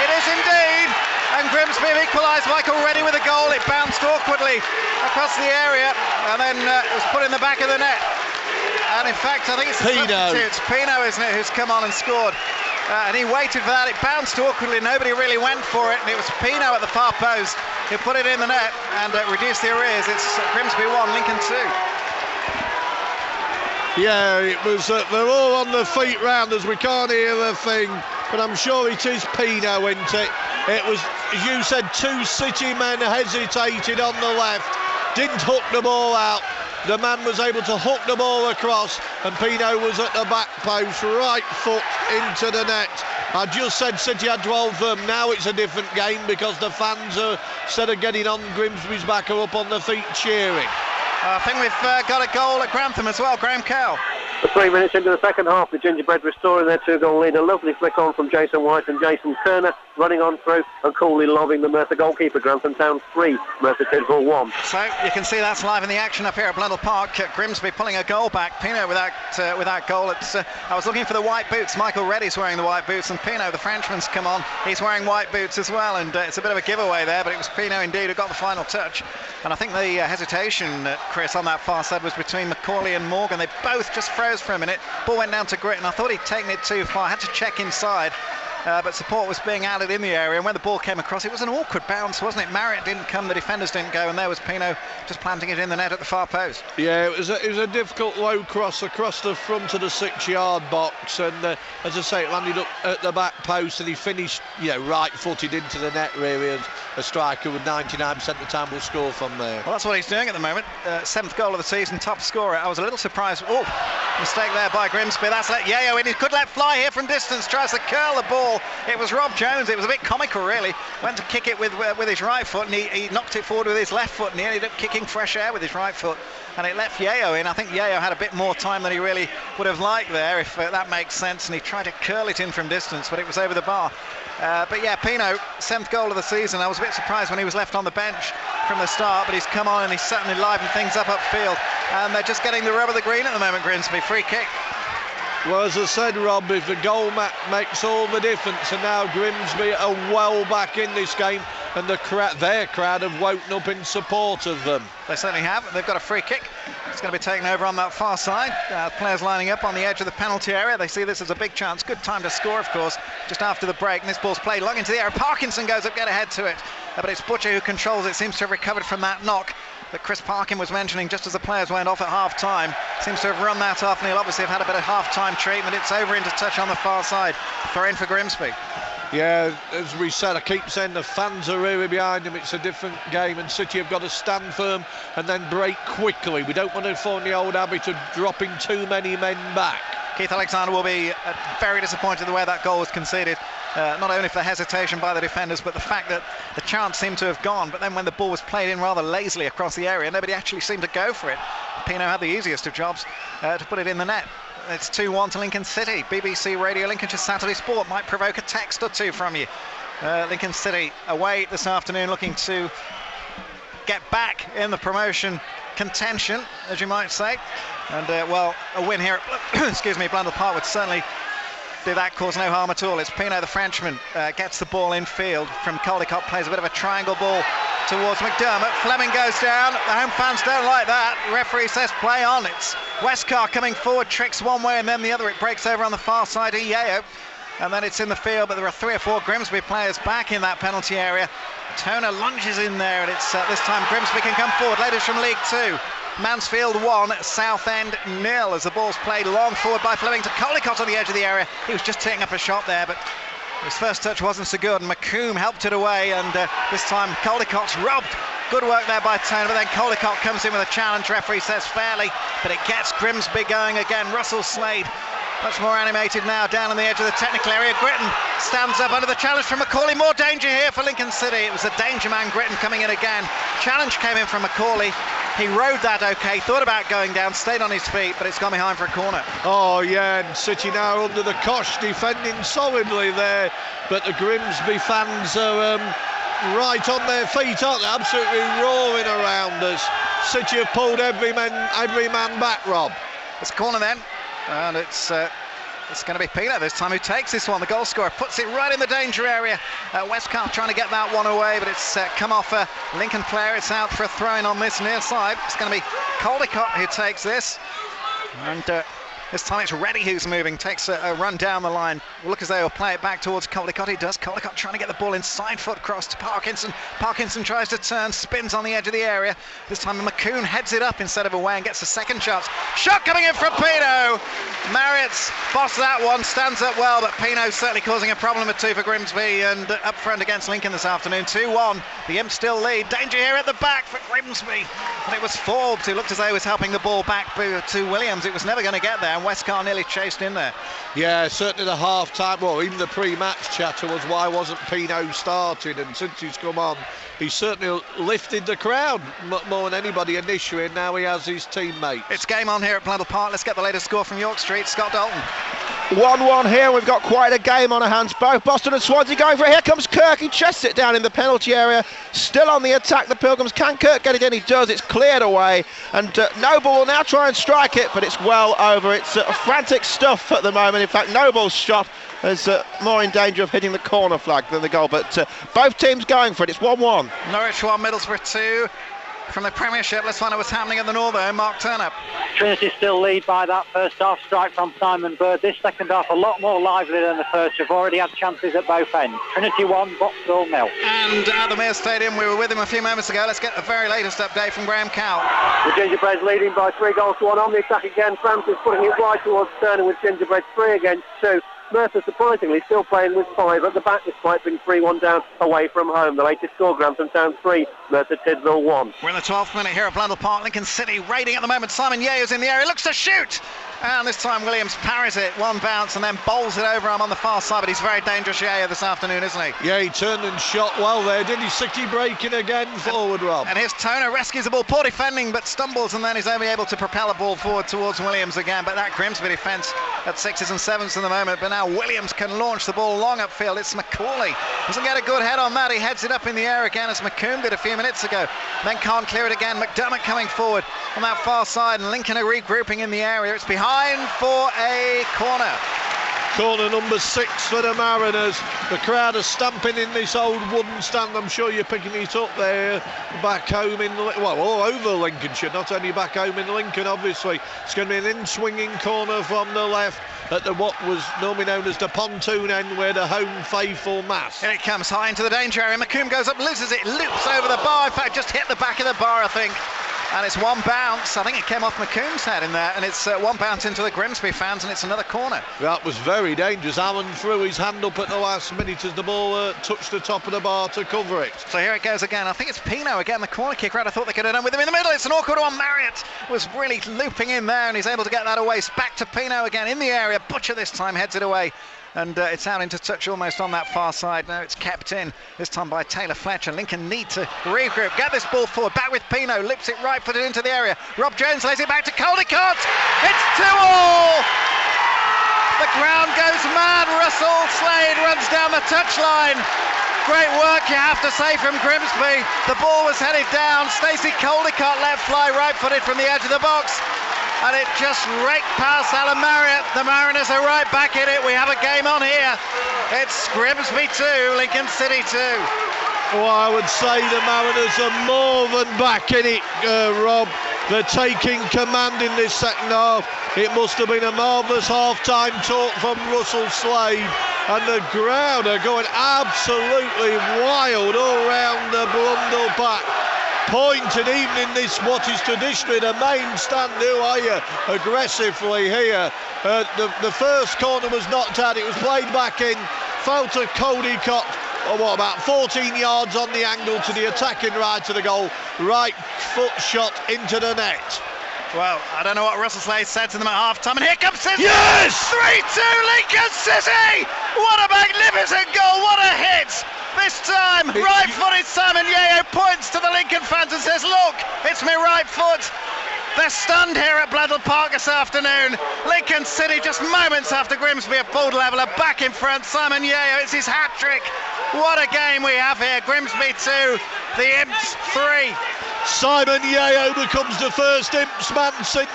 It is indeed. And Grimsby have equalised. Michael Reddy with a goal. It bounced awkwardly across the area, and then it was put in the back of the net. And in fact, I think it's It's Pino, isn't it, who's come on and scored. And he waited for that. It bounced awkwardly. Nobody really went for it. And it was Pino at the far post who put it in the net and reduced the arrears. It's Grimsby 1, Lincoln 2. Yeah, it was. They're all on their feet round as we can't hear a thing. But I'm sure it is Pino, isn't it? It was, as you said, 2 City men hesitated on the left. Didn't hook the ball out. The man was able to hook the ball across, and Pino was at the back post, right foot into the net. I just said City had 12 of them. Now it's a different game because the fans are, instead of getting on Grimsby's back, are up on their feet cheering. I think we've got a goal at Grantham as well. Graham Cowell. The 3 minutes into the second half, the Gingerbread restoring their 2-goal lead. A lovely flick on from Jason White and Jason Turner, running on through and coolly lobbing the Merthyr goalkeeper. Grantham Town 3, Merthyr Tydfil 1. So you can see that's live in the action up here at Blundell Park. Grimsby pulling a goal back. Pino with that goal. I was looking for the white boots. Michael Reddy's wearing the white boots, and Pino, the Frenchman's come on. He's wearing white boots as well, and it's a bit of a giveaway there, but it was Pino indeed who got the final touch. And I think the hesitation, Chris, on that far side was between Macaulay and Morgan. They both just froze for a minute. Ball went down to Gritton. I thought he'd taken it too far. I had to check inside. But support was being added in the area, and when the ball came across, it was an awkward bounce, wasn't it? Marriott didn't come, the defenders didn't go, and there was Pino just planting it in the net at the far post. Yeah, it was a difficult low cross across the front of the 6-yard box, and as I say, it landed up at the back post, and he finished, right-footed into the net, really, as a striker with 99% of the time will score from there. Well, that's what he's doing at the moment. 7th goal of the season, top scorer. I was a little surprised. Oh, mistake there by Grimsby. That's let Yeo in. He could let fly here from distance, tries to curl the ball. It was Rob Jones. It was a bit comical, really. Went to kick it with his right foot, and he knocked it forward with his left foot, and he ended up kicking fresh air with his right foot, and it left Yeo in. I think Yeo had a bit more time than he really would have liked there, if that makes sense, and he tried to curl it in from distance, but it was over the bar. But yeah, Pino, 7th goal of the season. I was a bit surprised when he was left on the bench from the start, but he's come on and he's certainly livened things up upfield, and they're just getting the rub of the green at the moment. Grimsby, free kick. Well, as I said, Rob, if the goal makes all the difference, and now Grimsby are well back in this game, and their crowd have woken up in support of them. They certainly have. They've got a free kick. It's going to be taken over on that far side. Players lining up on the edge of the penalty area. They see this as a big chance. Good time to score, of course, just after the break. And this ball's played long into the air. Parkinson goes up, get ahead to it. But it's Butcher who controls it. Seems to have recovered from that knock that Chris Parkin was mentioning just as the players went off at half-time. Seems to have run that off, and he'll obviously have had a bit of half-time treatment. It's over into touch on the far side. Throw in for Grimsby. Yeah, as we said, I keep saying the fans are really behind him. It's a different game, and City have got to stand firm and then break quickly. We don't want to fall in the old habit of dropping too many men back. Keith Alexander will be very disappointed the way that goal was conceded. Not only for the hesitation by the defenders, but the fact that the chance seemed to have gone, but then when the ball was played in rather lazily across the area, nobody actually seemed to go for it. Pino had the easiest of jobs to put it in the net. It's 2-1 to Lincoln City. BBC Radio Lincolnshire Saturday Sport might provoke a text or two from you. Lincoln City away this afternoon, looking to get back in the promotion contention, as you might say. And well, a win here at excuse me, Blundell Park would certainly do that, cause no harm at all. It's Pino, the Frenchman, gets the ball in field from Caldicott, plays a bit of a triangle ball towards McDermott. Fleming goes down. The home fans don't like that. The referee says play on. It's Westcar coming forward, tricks one way and then the other. It breaks over on the far side of Yeo, and then it's in the field, but there are 3 or 4 Grimsby players back in that penalty area. Toner lunges in there, and it's this time Grimsby can come forward. Ladies from League 2. Mansfield 1, Southend 0, as the ball's played long forward by Fleming to Caldicott on the edge of the area. He was just taking up a shot there, but his first touch wasn't so good, and McComb helped it away, and this time Caldicott's robbed. Good work there by Toner, but then Caldicott comes in with a challenge. Referee says fairly, but it gets Grimsby going again. Russell Slade, much more animated now, down on the edge of the technical area. Gritton stands up under the challenge from Macaulay. More danger here for Lincoln City. It was the danger man, Gritton, coming in again. Challenge came in from Macaulay. He rode that okay, thought about going down, stayed on his feet, but it's gone behind for a corner. Oh yeah, and City now under the cosh, defending solidly there, but the Grimsby fans are right on their feet, aren't they? Absolutely roaring around us. City have pulled every man back, Rob. It's a corner then, and it's going to be Pino this time who takes this one. The goal scorer puts it right in the danger area. Westcott trying to get that one away, but it's come off a Lincoln player. It's out for a throw-in on this near side. It's going to be Caldicott who takes this, and this time it's Reddy who's moving, takes a run down the line. Will look as though he'll play it back towards Caldicott. He does. Caldicott trying to get the ball inside foot cross to Parkinson. Parkinson tries to turn, spins on the edge of the area. This time McCoon heads it up instead of away and gets a second chance. Shot coming in from Pino. Marriott's bossed that one, stands up well, but Pino's certainly causing a problem at 2 for Grimsby, and up front against Lincoln this afternoon. 2-1. The Imps still lead. Danger here at the back for Grimsby. And it was Forbes who looked as though he was helping the ball back to Williams. It was never going to get there. and Westcar nearly chased in there. Yeah, certainly the half-time, well, even the pre-match chatter was why wasn't Pino starting, and since he's come on, he's certainly lifted the crowd more than anybody initially, and now he has his teammates. It's game on here at Blundell Park. Let's get the latest score from York Street. Scott Dalton. 1-1 here. We've got quite a game on our hands. Both Boston and Swansea going for it. Here comes Kirk. He chests it down in the penalty area. Still on the attack, the Pilgrims. Can Kirk get it in? He does. It's cleared away. And Noble will now try and strike it, but it's well over. It's frantic stuff at the moment. In fact, Noble's shot is more in danger of hitting the corner flag than the goal. But both teams going for it. It's 1-1. Norwich 1, Middlesbrough 2. From the Premiership, let's find out what's happening at the Northern. Mark Turner. Trinity still lead by that first half strike from Simon Bird. This second half a lot more lively than the first. We've already had chances at both ends. Trinity 1, Vauxhall 0. And at the Mere Stadium, we were with him a few moments ago. Let's get the very latest update from Graham Cowell. The Gingerbreads leading by 3 goals to 1 on the attack again. Francis putting it right towards Turner with Gingerbreads 3 against 2. Merthyr surprisingly still playing with 5 at the back despite being 3-1 down away from home. The latest score, Grantham Town 3, Merthyr Tydvil 1. We're in the 12th minute here at Blundell Park. Lincoln City raiding at the moment. Simon Yeo's in the area, looks to shoot, and this time Williams parries it, one bounce, and then bowls it over him on the far side. But he's very dangerous, Yeo, this afternoon, isn't he? Yeah, he turned and shot well there, did he? City breaking again forward, Rob. And here's Toner, rescues the ball, poor defending, but stumbles, and then he's only able to propel the ball forward towards Williams again. But that Grimsby defence at 6s and 7s in the moment. But now Williams can launch the ball long upfield. It's Macaulay. Doesn't get a good head on that. He heads it up in the air again as McComb did a few minutes ago. Then can't clear it again. McDermott coming forward on that far side, and Lincoln are regrouping in the area. It's behind for a corner. Corner number 6 for the Mariners. The crowd are stamping in this old wooden stand. I'm sure you're picking it up there back home in, well, all over Lincolnshire, not only back home in Lincoln, obviously. It's going to be an in-swinging corner from the left at the what was normally known as the pontoon end, where the home faithful mass. Here it comes, high into the danger area. McComb goes up, loses it, loops over the bar. In fact, just hit the back of the bar, I think. And it's one bounce. I think it came off McComb's head in there, and it's one bounce into the Grimsby fans, and it's another corner. That was very dangerous. Allen threw his hand up at the last minute as the ball touched the top of the bar to cover it. So here it goes again. I think it's Pino again, the corner kicker. I thought they could have done with him in the middle. It's an awkward one. Marriott was really looping in there, and he's able to get that away. It's back to Pino again in the area. Butcher this time heads it away. And it's out into touch almost on that far side. Now it's kept in, this time by Taylor Fletcher. Lincoln need to regroup, get this ball forward, back with Pino, lips it right footed into the area. Rob Jones lays it back to Caldicott. It's 2-2. The ground goes mad. Russell Slade runs down the touchline. Great work, you have to say, from Grimsby. The ball was headed down. Stacey Caldicott let fly right footed from the edge of the box, and it just raked past Alan Marriott. The Mariners are right back in it. We have a game on here. It's Grimsby 2, Lincoln City 2. Well, I would say the Mariners are more than back in it, Rob. They're taking command in this second half. It must have been a marvellous half-time talk from Russell Slade, and the crowd are going absolutely wild all round the Blundell Park. Point, and even in this what is traditionally the main stand, who are you aggressively here. The first corner was knocked out, it was played back in, fell to Caldicott, about 14 yards on the angle to the attacking right of the goal, right foot shot into the net. Well, I don't know what Russell Slade said to them at half-time, and here comes City! Yes! 3-2 Lincoln City! What a magnificent goal, what a hit! This time, right-footed Simon Yeo points to the Lincoln fans and says, look, it's my right foot. They're stunned here at Blundell Park this afternoon. Lincoln City, just moments after Grimsby have pulled level, are back in front. Simon Yeo, it's his hat-trick. What a game we have here. Grimsby 2, the Imps 3. Simon Yeo becomes the first Imps man since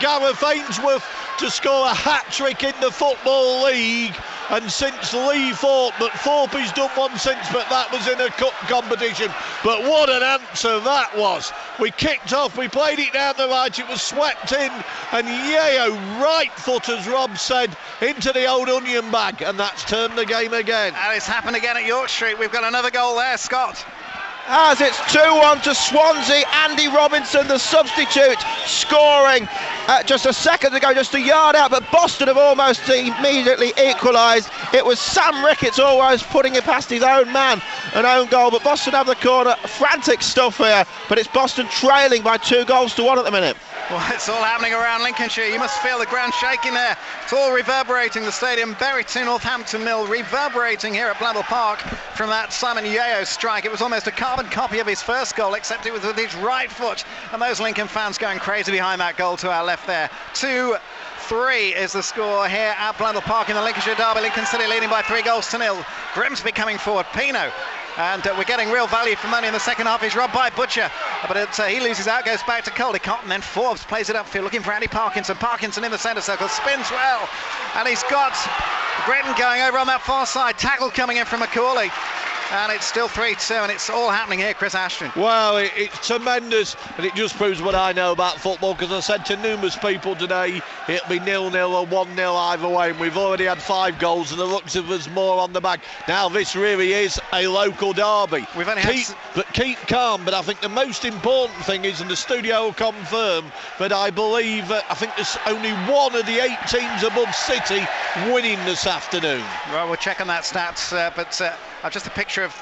Gareth Ainsworth to score a hat-trick in the Football League, and since Lee Thorpe, but Thorpe has done one since, but that was in a cup competition. But what an answer that was. We kicked off, we played it down the right, it was swept in, and Yeo, right foot, as Rob said, into the old onion bag, and that's turned the game again. And it's happened again at York Street. We've got another goal there, Scott. As it's 2-1 to Swansea. Andy Robinson, the substitute, scoring just a second ago, just a yard out, but Boston have almost immediately equalised. It was Sam Ricketts always putting it past his own man an own goal, but Boston have the corner. Frantic stuff here, but it's Boston trailing by 2-1 at the minute. Well, it's all happening around Lincolnshire. You must feel the ground shaking there. It's all reverberating. The stadium, Bury 2, Northampton 0, reverberating here at Blundell Park from that Simon Yeo strike. It was almost a carbon copy of his first goal, except it was with his right foot. And those Lincoln fans going crazy behind that goal to our left there. 2-3 is the score here at Blundell Park in the Lincolnshire derby. Lincoln City leading by 3-0. Grimsby coming forward. Pino. And we're getting real value for money in the second half. He's robbed by Butcher, but he loses out, goes back to Caldicott, and then Forbes plays it upfield looking for Andy Parkinson. Parkinson in the centre circle, spins well, and he's got Gretton going over on that far side. Tackle coming in from Macaulay. And it's still 3-2, and it's all happening here, Chris Ashton. Well, it's tremendous, and it just proves what I know about football, because I said to numerous people today it'll be 0-0 or 1-0 either way, and we've already had 5 goals, and there looks of us more on the back. Now, this really is a local derby. We've only keep calm, but I think the most important thing is, and the studio will confirm, that I believe I think there's only one of the 8 teams above City winning this afternoon. Well, we'll check on that stats, but just a picture of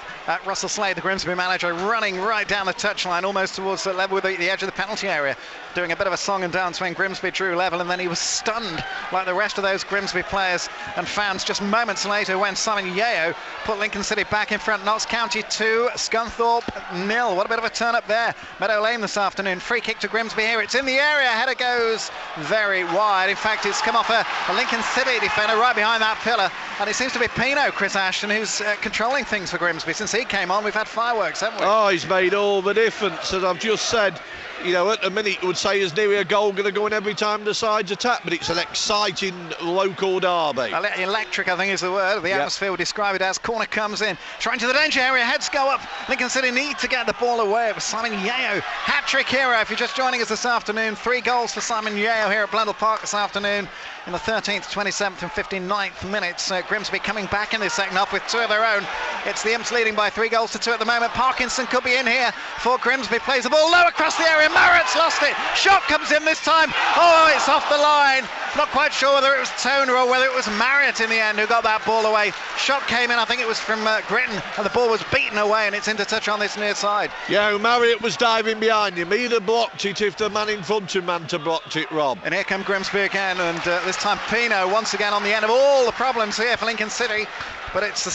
Russell Slade, the Grimsby manager, running right down the touchline, almost towards the level with the edge of the penalty area, doing a bit of a song and dance when Grimsby drew level, and then he was stunned like the rest of those Grimsby players and fans just moments later when Simon Yeo put Lincoln City back in front. Notts County 2, Scunthorpe 0. What a bit of a turn up there. Meadow Lane this afternoon. Free kick to Grimsby here. It's in the area. Header goes very wide. In fact, it's come off a Lincoln City defender right behind that pillar, and it seems to be Pino, Chris Ashton, who's controlling things for Grimsby. Since he came on, we've had fireworks, haven't we? Oh, he's made all the difference, as I've just said. You know, at the minute you would say is nearly a goal going to go in every time the sides attack, but it's an exciting local derby. Electric, I think, is the word. The atmosphere will describe it as. Corner comes in, trying to the danger area, heads go up. Lincoln City need to get the ball away. It was Simon Yeo, hat-trick hero. If you're just joining us this afternoon, 3 goals for Simon Yeo here at Blundell Park this afternoon in the 13th, 27th and 59th minutes. Grimsby coming back in this second half with 2 of their own. It's the Imps leading by 3-2 at the moment. Parkinson could be in here for Grimsby. Plays the ball low across the area. Marrett's lost it. Shot comes in this time. Oh, it's off the line. Not quite sure whether it was Toner or whether it was Marriott in the end who got that ball away. Shot came in, I think it was from Gritton, and the ball was beaten away, and it's into touch on this near side. Yeah, Marriott was diving behind him. He'd have blocked it if the man in front of him had blocked it, Rob. And here come Grimsby again, and this time Pino once again on the end of all the problems here for Lincoln City. But it's the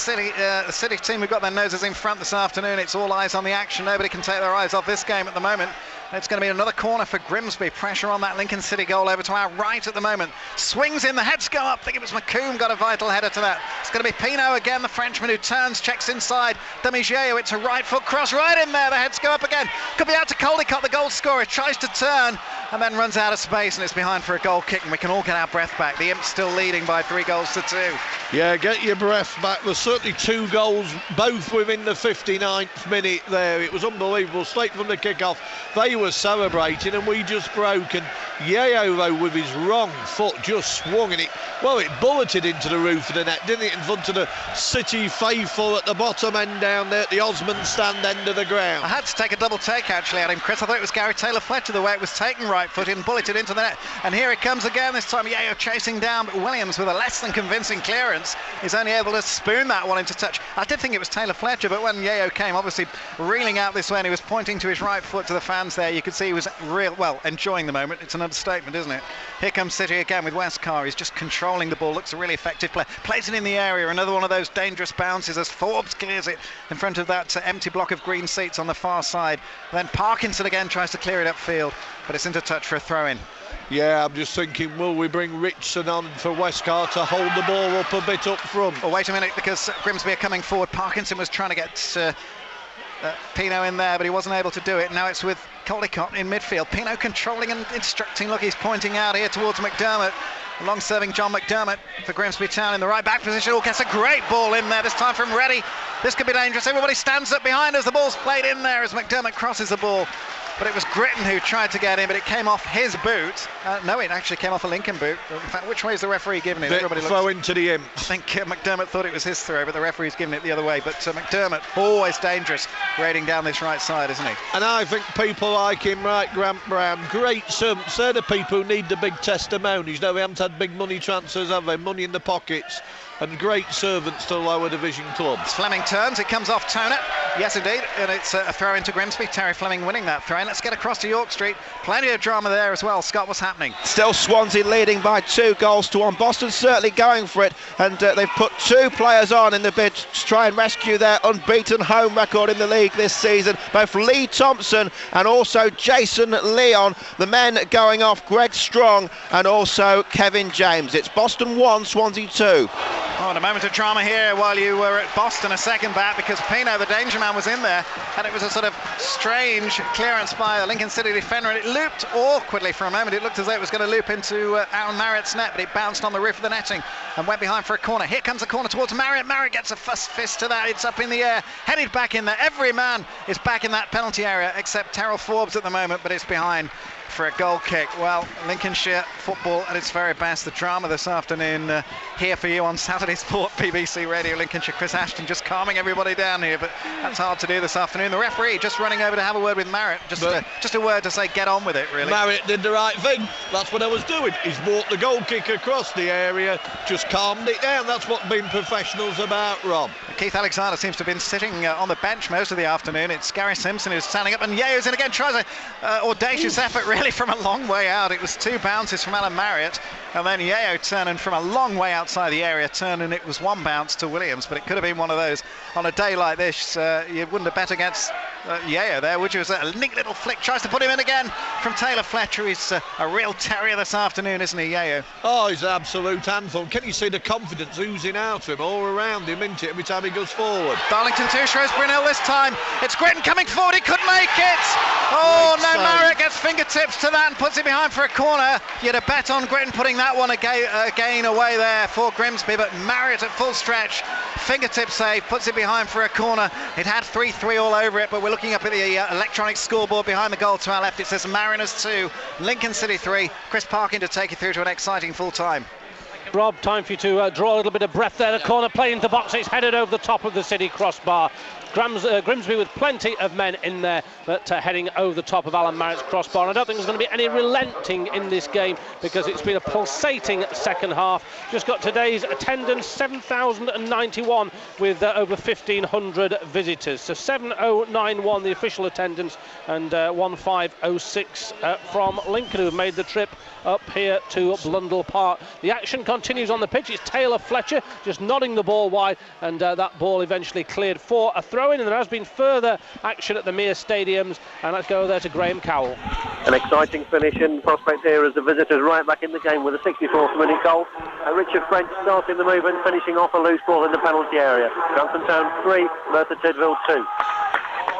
City team who've got their noses in front this afternoon. It's all eyes on the action. Nobody can take their eyes off this game at the moment. It's going to be another corner for Grimsby. Pressure on that Lincoln City goal over to our right at the moment. Swings in, the heads go up. I think it was McComb got a vital header to that. It's going to be Pino again, the Frenchman, who turns, checks inside. Damigeo, it's a right foot cross right in there. The heads go up again. Could be out to Caldicott, the goal scorer. Tries to turn and then runs out of space, and it's behind for a goal kick, and we can all get our breath back. The Imps still leading by 3-2. Yeah, get your breath back. There's certainly 2 goals, both within the 59th minute there. It was unbelievable. Straight from the kick-off, they were celebrating, and we just broke. And Yeo, though, with his wrong foot, just swung, and it bulleted into the roof of the net, didn't it, in front of the City faithful at the bottom end down there at the Osmond stand end of the ground. I had to take a double take, actually, at him, Chris. I thought it was Gary Taylor-Fletcher, the way it was taken right foot and bulleted into the net. And here it comes again, this time Yeo chasing down, but Williams, with a less than convincing clearance, is only able to spoon that one into touch. I did think it was Taylor-Fletcher, but when Yeo came, obviously reeling out this way, and he was pointing to his right foot to the fans there, you could see he was enjoying the moment. It's an understatement, isn't it? Here comes City again with Westcar. He's just controlling the ball, looks a really effective player. Plays it in the area, another one of those dangerous bounces as Forbes clears it in front of that empty block of green seats on the far side. Then Parkinson again tries to clear it upfield, but it's into touch for a throw-in. Yeah, I'm just thinking, will we bring Richardson on for Westcar to hold the ball up a bit up front? Oh, wait a minute, because Grimsby are coming forward. Parkinson was trying to get Pino in there, but he wasn't able to do it. Now it's with Caldicott in midfield. Pino controlling and instructing. Look, he's pointing out here towards McDermott. Long-serving John McDermott for Grimsby Town in the right back position. Oh, gets a great ball in there, this time from Reddy. This could be dangerous. Everybody stands up behind us. The ball's played in there as McDermott crosses the ball. But it was Gritton who tried to get in, but it came off his boot. No, it actually came off a Lincoln boot. In fact, which way is the referee giving it? Everybody throw into the Imps. I think McDermott thought it was his throw, but the referee's giving it the other way. But McDermott, always dangerous, raiding down this right side, isn't he? And I think people like him, right, Grant Brown, great servants. They're the people who need the big testimonies. No, we haven't had big money transfers, have they? Money in the pockets. and great servants to lower division clubs. Fleming turns, it comes off Toner. Yes, indeed, and it's a throw into Grimsby. Terry Fleming winning that throw. And let's get across to York Street. Plenty of drama there as well. Scott, what's happening? Still Swansea leading by 2-1. Boston certainly going for it, and they've put 2 players on in the bid to try and rescue their unbeaten home record in the league this season. Both Lee Thompson and also Jason Leon. The men going off, Greg Strong and also Kevin James. It's Boston 1, Swansea 2. Oh, and a moment of drama here while you were at Boston, a second back, because Pino, the danger man, was in there, and it was a sort of strange clearance by the Lincoln City defender, and it looped awkwardly for a moment. It looked as though it was going to loop into Aaron Marriott's net, but it bounced on the roof of the netting and went behind for a corner. Here comes a corner towards Marriott. Marriott gets a first fist to that. It's up in the air, headed back in there. Every man is back in that penalty area except Terrell Forbes at the moment, but it's behind for a goal kick. Well, Lincolnshire football at its very best. The drama this afternoon here for you on Saturday Sport, BBC Radio Lincolnshire. Chris Ashton just calming everybody down here, but that's hard to do this afternoon. The referee just running over to have a word with Marriott. Just a word to say get on with it, really. Marriott did the right thing. That's what I was doing. He's walked the goal kick across the area, just calmed it down. That's what being professionals about, Rob. Keith Alexander seems to have been sitting on the bench most of the afternoon. It's Gary Simpson who's standing up, and Yeo's in again, tries an audacious effort really from a long way out. It was 2 bounces from Alan Marriott, and then Yeo turning from a long way outside the area, turning it was 1 bounce to Williams, but it could have been one of those. On a day like this, you wouldn't have bet against Yeo there, would you? It was a neat little flick, tries to put him in again from Taylor Fletcher. He's a real terrier this afternoon, isn't he, Yeo? Oh, he's an absolute handful. Can you see the confidence oozing out of him all around him, isn't it, every time he goes forward? Darlington 2, Shrewsbury 0 this time. It's Gritton coming forward, he could make it! Oh, no, Marriott gets fingertips to that and puts it behind for a corner. You'd have bet on Gritton putting that one again away there for Grimsby, but Marriott at full stretch, fingertip save, puts it behind for a corner. It had 3-3 all over it, but we're looking up at the electronic scoreboard behind the goal to our left. It says Mariners 2, Lincoln City 3. Chris Parkin to take you through to an exciting full time. Rob, time for you to draw a little bit of breath there. The corner play into the box, it's headed over the top of the City crossbar. Grimsby with plenty of men in there, but heading over the top of Alan Marriott's crossbar. And I don't think there's going to be any relenting in this game, because it's been a pulsating second half. Just got today's attendance, 7,091, with over 1,500 visitors. So 7,091 the official attendance, and 1,506 from Lincoln, who have made the trip up here to Blundell Park. The action continues on the pitch. It's Taylor Fletcher just nodding the ball wide, and that ball eventually cleared for a throw-in, and there has been further action at the Mere Stadiums, and let's go there to Graham Cowell. An exciting finish in prospect here as the visitors right back in the game with a 64th minute goal. Richard French starting the movement, finishing off a loose ball in the penalty area. Grantham Town 3, Merthyr Tydfil 2.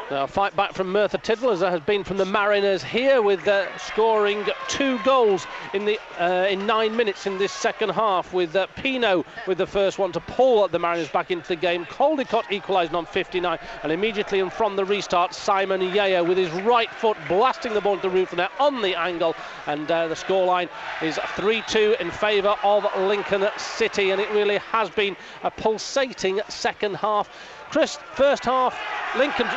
Now, a fight back from Merthyr Tydfil, as there has been from the Mariners here, with scoring 2 goals in 9 minutes in this second half, with Pino with the first one to pull the Mariners back into the game. Caldicott equalising on 59, and immediately and from the restart, Simon Yeo with his right foot blasting the ball into the roof of the net on the angle, and the scoreline is 3-2 in favour of Lincoln City, and it really has been a pulsating second half. Chris, first half, Lincoln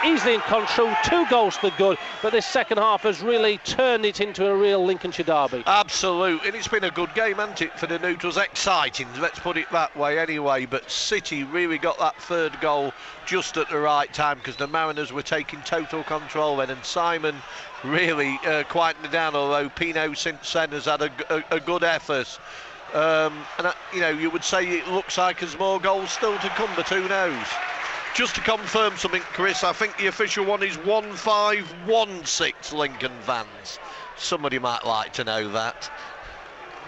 easily in control, 2 goals for good, but this second half has really turned it into a real Lincolnshire derby. Absolutely, and it's been a good game, hasn't it, for the neutrals? Exciting, let's put it that way anyway, but City really got that third goal just at the right time, because the Mariners were taking total control then, and Simon really quieting it down, although Pino since then has had a good effort. You would say it looks like there's more goals still to come, but who knows? Just to confirm something, Chris, I think the official one is 1516 Lincoln fans. Somebody might like to know that.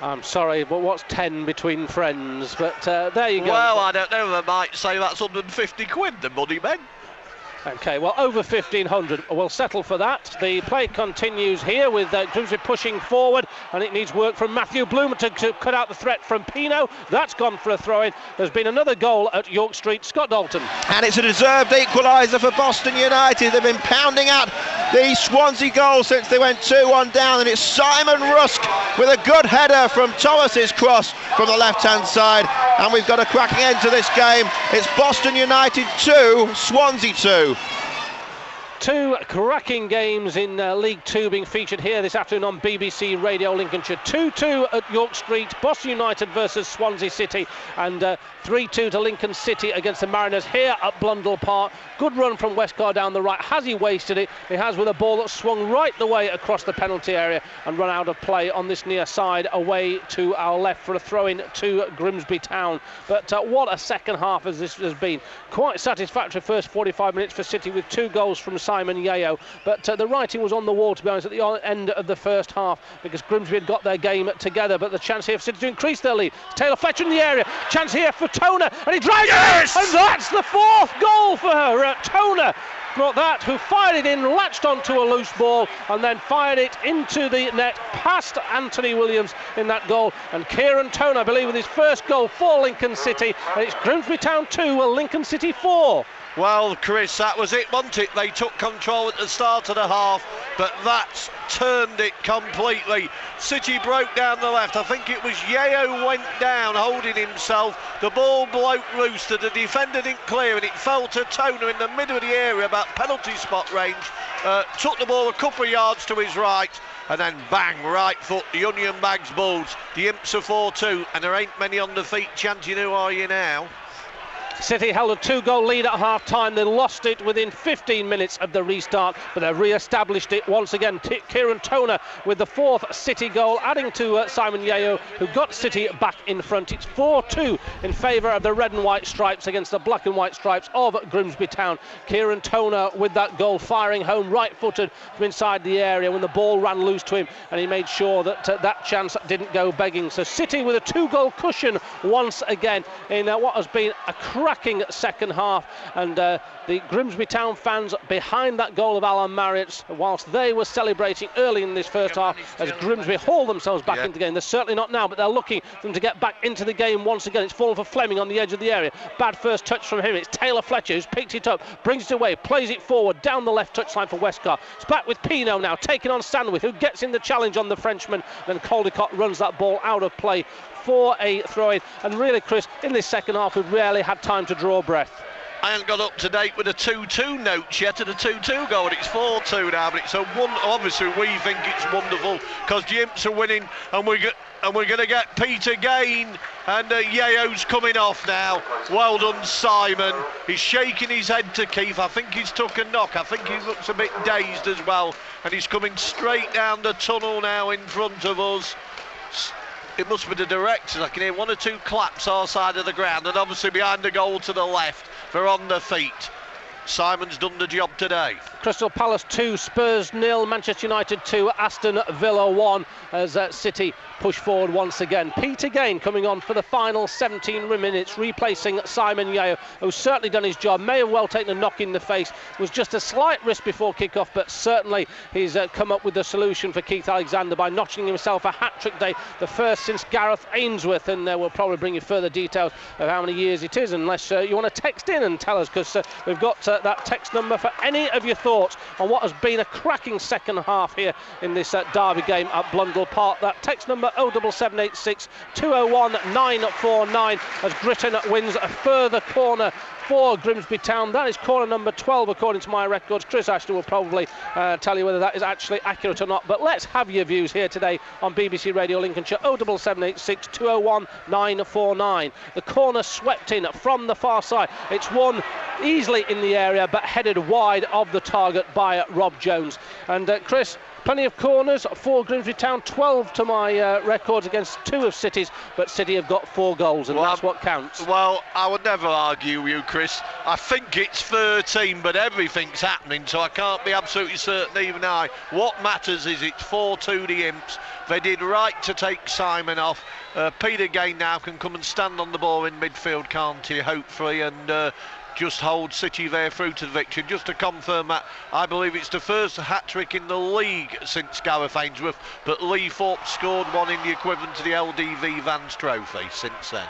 I'm sorry, but what's 10 between friends? But there you go. Well, I don't know, they might say that's 150 quid, the money men. Okay, well, over 1,500. We'll settle for that. The play continues here with Grimsby pushing forward, and it needs work from Matthew Bloom to cut out the threat from Pino. That's gone for a throw-in. There's been another goal at York Street. Scott Dalton. And it's a deserved equaliser for Boston United. They've been pounding out the Swansea goal since they went 2-1 down, and it's Simon Rusk with a good header from Thomas's cross from the left-hand side. And we've got a cracking end to this game. It's Boston United 2, Swansea 2. Two cracking games in League Two being featured here this afternoon on BBC Radio Lincolnshire. 2-2 at York Street, Boston United versus Swansea City, and 3-2 to Lincoln City against the Mariners here at Blundell Park. Good run from Westcar down the right. Has he wasted it? He has, with a ball that swung right the way across the penalty area and run out of play on this near side away to our left for a throw-in to Grimsby Town. But what a second half as this has been. Quite satisfactory first 45 minutes for City with 2 goals from Simon Yeo, but the writing was on the wall, to be honest, at the end of the first half, because Grimsby had got their game together. But the chance here for City to increase their lead. Taylor Fletcher in the area, chance here for Toner, and he drives it, and that's the 4th goal for her. Toner brought that, who fired it in, latched onto a loose ball, and then fired it into the net past Anthony Williams in that goal. And Kieran Toner, I believe, with his first goal for Lincoln City, and it's Grimsby Town 2, Lincoln City 4. Well, Chris, that was it, wasn't it? They took control at the start of the half, but that's turned it completely. City broke down the left. I think it was Yeo went down holding himself. The ball broke loose. The defender didn't clear, and it fell to Toner in the middle of the area, about penalty spot range. Took the ball a couple of yards to his right, and then bang, right foot, the onion bags bulls. The Imps are 4-2, and there ain't many on the feet chanting, who are you now? City held a 2-goal lead at half-time. They lost it within 15 minutes of the restart, but they've re-established it once again. Kieran Toner with the 4th City goal, adding to Simon Yeo, who got City back in front. It's 4-2 in favour of the red and white stripes against the black and white stripes of Grimsby Town. Kieran Toner with that goal, firing home right-footed from inside the area when the ball ran loose to him, and he made sure that that chance didn't go begging. So City with a 2-goal cushion once again in what has been a cracking second half, and the Grimsby Town fans behind that goal of Alan Marriott's, whilst they were celebrating early in this first half as Grimsby hauled themselves back into the game. They're certainly not now, but they're looking for them to get back into the game once again. It's fallen for Fleming on the edge of the area. Bad first touch from him. It's Taylor Fletcher who's picked it up, brings it away, plays it forward down the left touchline for Westcar. It's back with Pino now, taking on Sandwich, who gets in the challenge on the Frenchman. Then Caldecott runs that ball out of play for a throw-in. And really, Chris, in this second half, we've rarely had time to draw breath. I haven't got up to date with a 2-2 note yet at a 2-2 goal, and it's 4-2 now, but it's a one. Obviously we think it's wonderful because the Imps are winning, and we're going to get Peter Gain, and Yeo's coming off now. Well done, Simon. He's shaking his head to Keith. I think he's took a knock. I think he looks a bit dazed as well, and he's coming straight down the tunnel now in front of us. It must be the directors. I can hear 1 or 2 claps our side of the ground, and obviously behind the goal to the left, they're on their feet. Simon's done the job today. Crystal Palace 2, Spurs 0, Manchester United 2, Aston Villa 1 as City push forward once again. Peter Gain coming on for the final 17 minutes, replacing Simon Yeo, who's certainly done his job. May have well taken a knock in the face, was just a slight risk before kick-off, but certainly he's come up with the solution for Keith Alexander by notching himself a hat-trick day, the first since Gareth Ainsworth, and we'll probably bring you further details of how many years it is, unless you want to text in and tell us, because we've got that text number for any of your thoughts on what has been a cracking second half here in this derby game at Blundell Park. That text number 07786 201 949 as Gritton wins a further corner for Grimsby Town. That is corner number 12 according to my records. Chris Ashton will probably tell you whether that is actually accurate or not, but let's have your views here today on BBC Radio Lincolnshire 07786 201 949. The corner swept in from the far side. It's won easily in the area but headed wide of the target by Rob Jones. And Chris, plenty of corners for Grimsby Town, 12 to my records against 2 of City's, but City have got 4 goals, and that's what counts. Well, I would never argue with you, Chris. I think it's 13, but everything's happening, so I can't be absolutely certain even now. What matters is it's 4-2 the Imps. They did right to take Simon off. Peter Gain now can come and stand on the ball in midfield, can't he, hopefully, and just hold City there through to the victory. Just to confirm that, I believe it's the first hat-trick in the league since Gareth Ainsworth, but Lee Thorpe scored one in the equivalent to the LDV Vans Trophy since then.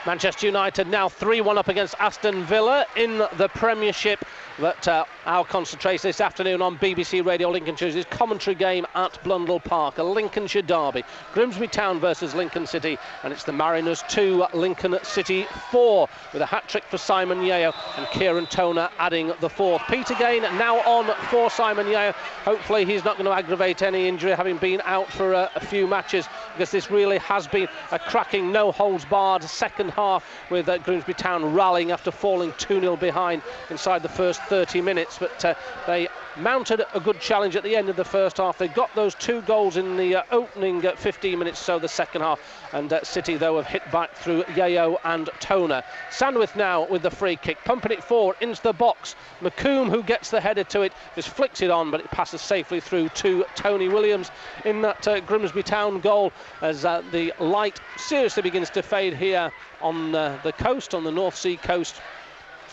Manchester United now 3-1 up against Aston Villa in the Premiership. But our concentration this afternoon on BBC Radio Lincolnshire's is commentary game at Blundell Park, a Lincolnshire derby. Grimsby Town versus Lincoln City, and it's the Mariners 2, Lincoln City 4, with a hat-trick for Simon Yeo and Kieran Toner adding the fourth. Peter Gain now on for Simon Yeo. Hopefully he's not going to aggravate any injury, having been out for a few matches, because this really has been a cracking, no-holds-barred second half, with Grimsby Town rallying after falling 2-0 behind inside the first 30 minutes. But they mounted a good challenge at the end of the first half. They got those 2 goals in the opening 15 minutes, so the second half. And City, though, have hit back through Yeo and Toner. Sandwith now with the free kick, pumping it forward into the box. McComb, who gets the header to it, just flicks it on, but it passes safely through to Tony Williams in that Grimsby Town goal, as the light seriously begins to fade here on the coast, on the North Sea coast.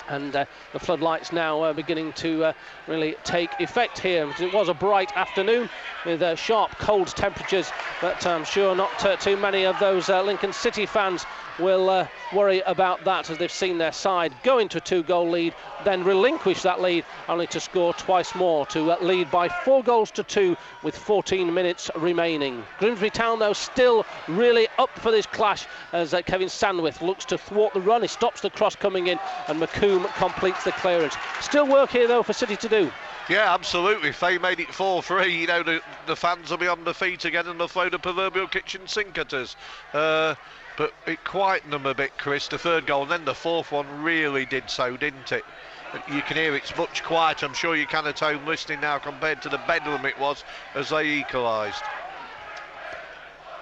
And the floodlights now beginning to really take effect here. It was a bright afternoon with sharp cold temperatures, but I'm sure not too many of those Lincoln City fans will worry about that, as they've seen their side go into a 2-goal lead, then relinquish that lead, only to score twice more to lead by 4 goals to 2 with 14 minutes remaining. Grimsby Town, though, still really up for this clash, as Kevin Sandwith looks to thwart the run. He stops the cross coming in, and McComb completes the clearance. Still work here, though, for City to do. Yeah, absolutely. If they made it 4-3, you know, the fans will be on their feet again and they'll throw the proverbial kitchen sink at us. But it quietened them a bit, Chris. The third goal, and then the fourth one really did so, didn't it? You can hear it's much quieter. I'm sure you can at home listening now, compared to the bedlam it was as they equalised.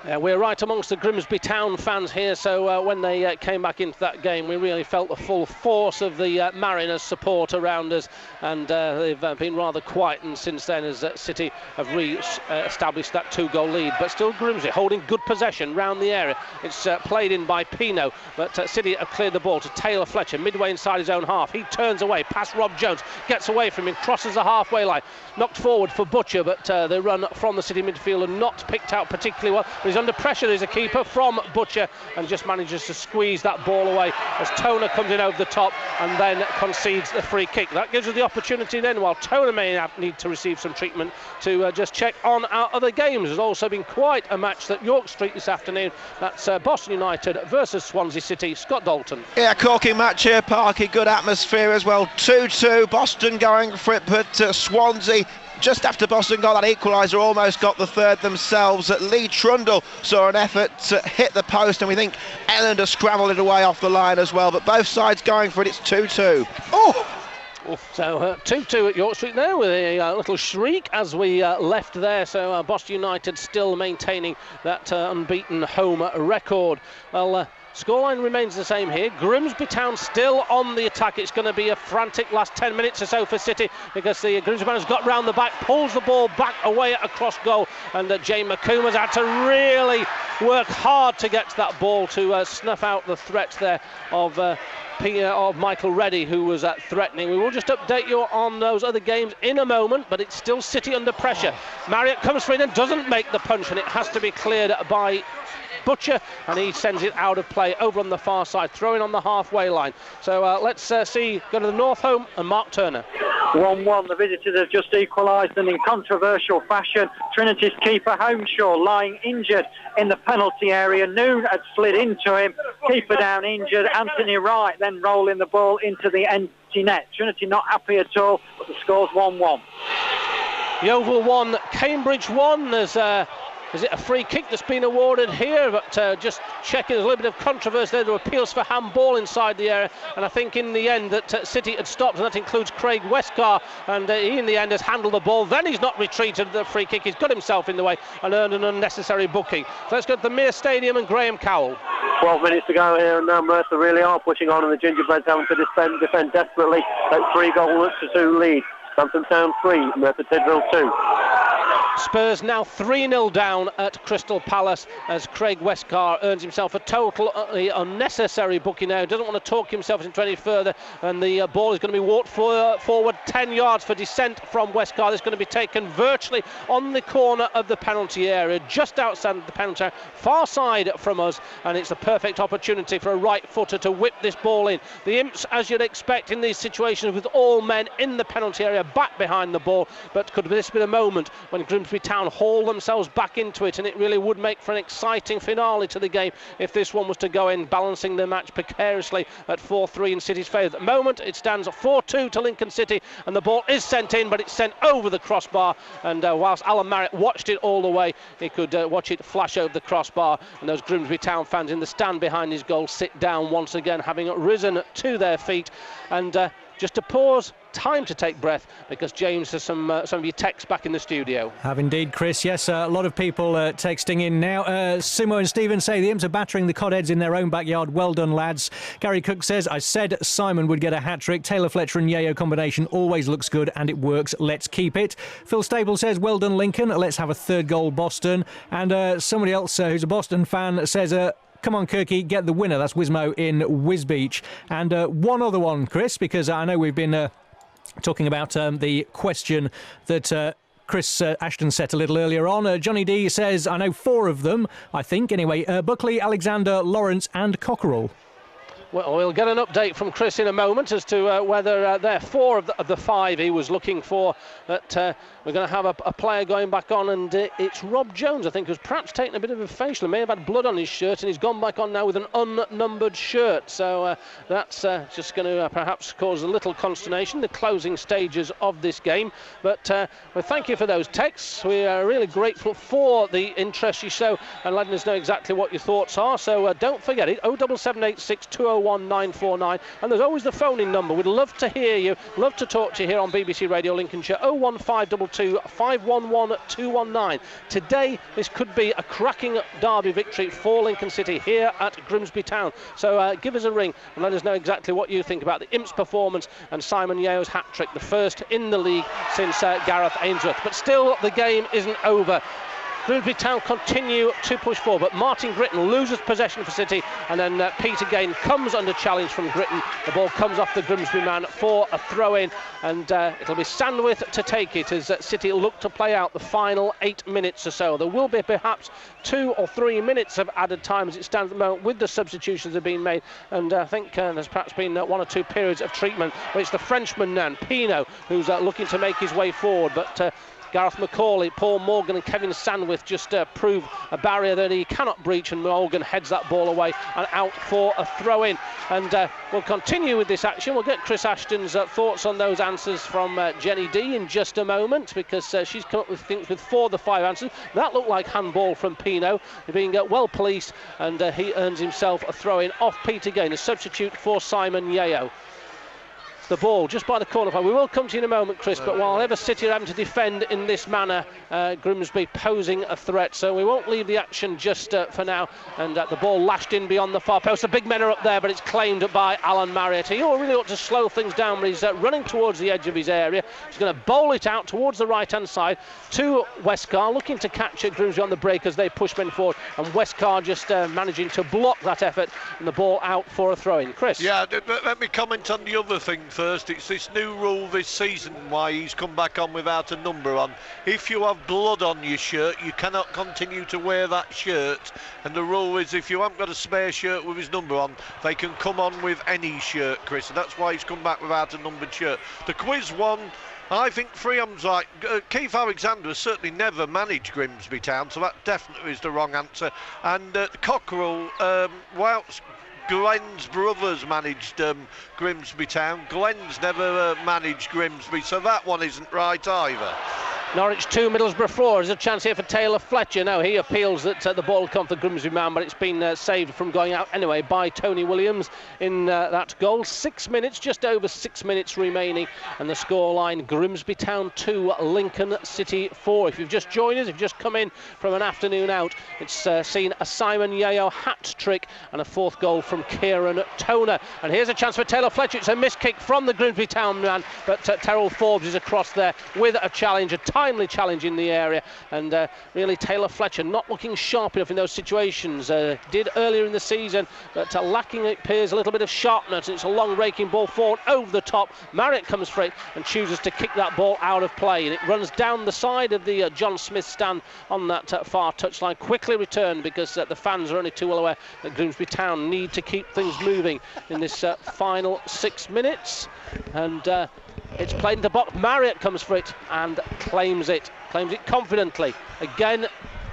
We're right amongst the Grimsby Town fans here, so when they came back into that game, we really felt the full force of the Mariners support around us, and they've been rather quietened since then, as City have re-established that 2-goal lead. But still Grimsby holding good possession round the area. It's played in by Pino, but City have cleared the ball to Taylor Fletcher, midway inside his own half. He turns away, past Rob Jones, gets away from him, crosses the halfway line, knocked forward for Butcher, but the run from the City midfielder not picked out particularly well. But he's under pressure. There's a keeper from Butcher, and just manages to squeeze that ball away as Toner comes in over the top and then concedes the free kick. That gives us the opportunity then, while Toner may need to receive some treatment, to just check on our other games. There's also been quite a match at York Street this afternoon. That's Boston United versus Swansea City. Scott Dalton. Yeah, corking match here, Parky. Good atmosphere as well. 2-2. Boston going for it, but Swansea, just after Boston got that equaliser, almost got the third themselves. Lee Trundle saw an effort to hit the post, and we think Ellender scrambled it away off the line as well. But both sides going for it. It's 2-2. Oh! So 2-2 at York Street there, with a little shriek as we left there. So Boston United still maintaining that unbeaten home record. Well, scoreline remains the same here. Grimsby Town still on the attack. It's going to be a frantic last 10 minutes or so for City, because the Grimsby man has got round the back, pulls the ball back away across goal, and Jay McComb has had to really work hard to get to that ball to snuff out the threats there of Michael Reddy, who was threatening. We will just update you on those other games in a moment, but it's still City under pressure. Marriott comes for it and doesn't make the punch, and it has to be cleared by Butcher, and he sends it out of play over on the far side, throwing on the halfway line. So let's see, go to the North Home and Mark Turner. 1-1, the visitors have just equalised, and in controversial fashion, Trinity's keeper Homeshaw lying injured in the penalty area. Noon had slid into him, keeper down injured, Anthony Wright then rolling the ball into the empty net. Trinity not happy at all, but the score's 1-1. Yeovil 1, Cambridge 1. There's is it a free kick that's been awarded here? But just checking, there's a little bit of controversy there. There were appeals for handball inside the area, and I think in the end that City had stopped, and that includes Craig Westcar, and he in the end has handled the ball. Then he's not retreated the free kick. He's got himself in the way and earned an unnecessary booking. So let's go to the Mere Stadium and Graham Cowell. 12 minutes to go here, and Merthyr really are pushing on, and the Gingerbreads having to defend desperately. That 3-2 lead. Southampton Town 3, Merthyr Tydfil 2. Spurs now 3-0 down at Crystal Palace as Craig Westcar earns himself a totally unnecessary booking now. Doesn't want to talk himself into any further, and the ball is going to be walked forward 10 yards for descent from Westcar. It's going to be taken virtually on the corner of the penalty area, just outside the penalty area, far side from us, and it's a perfect opportunity for a right footer to whip this ball in. The Imps, as you'd expect in these situations, with all men in the penalty area back behind the ball, but could this be the moment when Grimsby Town haul themselves back into it, and it really would make for an exciting finale to the game if this one was to go in, balancing the match precariously at 4-3 in City's favour. At the moment it stands 4-2 to Lincoln City, and the ball is sent in, but it's sent over the crossbar, and whilst Alan Marriott watched it all the way, he could watch it flash over the crossbar, and those Grimsby Town fans in the stand behind his goal sit down once again, having risen to their feet. And just to pause, time to take breath, because James has some of your texts back in the studio. Have indeed, Chris. Yes, a lot of people texting in now. Simo and Stephen say the Imps are battering the Codheads in their own backyard. Well done, lads. Gary Cook says, I said Simon would get a hat-trick. Taylor Fletcher and Yayo combination always looks good and it works. Let's keep it. Phil Stable says, well done, Lincoln. Let's have a third goal, Boston. And somebody else who's a Boston fan says, come on, Kirky, get the winner. That's Wismo in Wisbeach. And one other one, Chris, because I know we've been talking about the question that Chris Ashton set a little earlier on. Johnny D says, I know 4 of them, I think. Anyway, Buckley, Alexander, Lawrence and Cockerell. Well, we'll get an update from Chris in a moment as to whether they're 4 of the 5 he was looking for. But we're going to have a player going back on, and it's Rob Jones, I think, who's perhaps taken a bit of a facial. He may have had blood on his shirt, and he's gone back on now with an unnumbered shirt. So that's just going to perhaps cause a little consternation, the closing stages of this game. But well, thank you for those texts. We are really grateful for the interest you show and letting us know exactly what your thoughts are. So don't forget it, 07786 201 949, and there's always the phoning number. We'd love to hear you, love to talk to you here on BBC Radio Lincolnshire. 01522 511 219. Today this could be a cracking derby victory for Lincoln City here at Grimsby Town. So give us a ring and let us know exactly what you think about the Imps performance and Simon Yayo's hat-trick, the first in the league since Gareth Ainsworth. But still, the game isn't over. Grimsby Town continue to push forward, but Martin Gritton loses possession for City, and then Peter Gain comes under challenge from Gritton. The ball comes off the Grimsby man for a throw-in, and it'll be Sandwith to take it as City look to play out the final 8 minutes or so. There will be perhaps 2 or 3 minutes of added time as it stands at the moment with the substitutions that have been made, and I think there's perhaps been 1 or 2 periods of treatment, but it's the Frenchman now, Pino, who's looking to make his way forward, but Gareth McCauley, Paul Morgan and Kevin Sandwith just prove a barrier that he cannot breach, and Morgan heads that ball away and out for a throw-in. And we'll continue with this action. We'll get Chris Ashton's thoughts on those answers from Jenny D in just a moment, because she's come up with things with 4 of the 5 answers. That looked like handball from Pino, being well policed, and he earns himself a throw-in off Peter Gain, a substitute for Simon Yayo. The ball just by the corner flag. We will come to you in a moment, Chris, but while ever City are having to defend in this manner, Grimsby posing a threat, so we won't leave the action just for now. And the ball lashed in beyond the far post. The big men are up there, but it's claimed by Alan Marriott. He really ought to slow things down, but he's running towards the edge of his area. He's going to bowl it out towards the right-hand side to Westcar, looking to catch Grimsby on the break as they push men forward, and Westcar just managing to block that effort, and the ball out for a throw-in. Chris? Yeah, let me comment on the other thing first. It's this new rule this season why he's come back on without a number on. If you have blood on your shirt, you cannot continue to wear that shirt, and the rule is if you haven't got a spare shirt with his number on, they can come on with any shirt, Chris, and that's why he's come back without a numbered shirt. The quiz one, I think Freeham's right. Keith Alexander has certainly never managed Grimsby Town, so that definitely is the wrong answer. And Cockerell, whilst Glenn's brothers managed Grimsby Town, Glenn's never managed Grimsby, so that one isn't right either. Norwich 2, Middlesbrough 4. There's a chance here for Taylor Fletcher. No, he appeals that the ball come for Grimsby man, but it's been saved from going out anyway by Tony Williams in that goal. 6 minutes, just over 6 minutes remaining, and the scoreline: Grimsby Town 2, Lincoln City 4. If you've just joined us, if you've just come in from an afternoon out, it's seen a Simon Yayo hat-trick and a 4th goal from Kieran Toner. And here's a chance for Taylor Fletcher. It's a missed kick from the Grimsby Town man, but Terrell Forbes is across there with a challenge. A timely challenge in the area, and really Taylor Fletcher not looking sharp enough in those situations. Did earlier in the season, but lacking, it appears, a little bit of sharpness. It's a long raking ball forward over the top. Marriott comes for it and chooses to kick that ball out of play, and it runs down the side of the John Smith stand on that far touchline. Quickly returned because the fans are only too well aware that Grimsby Town need to keep things moving in this final 6 minutes, and it's played into box. Marriott comes for it and claims it confidently. Again,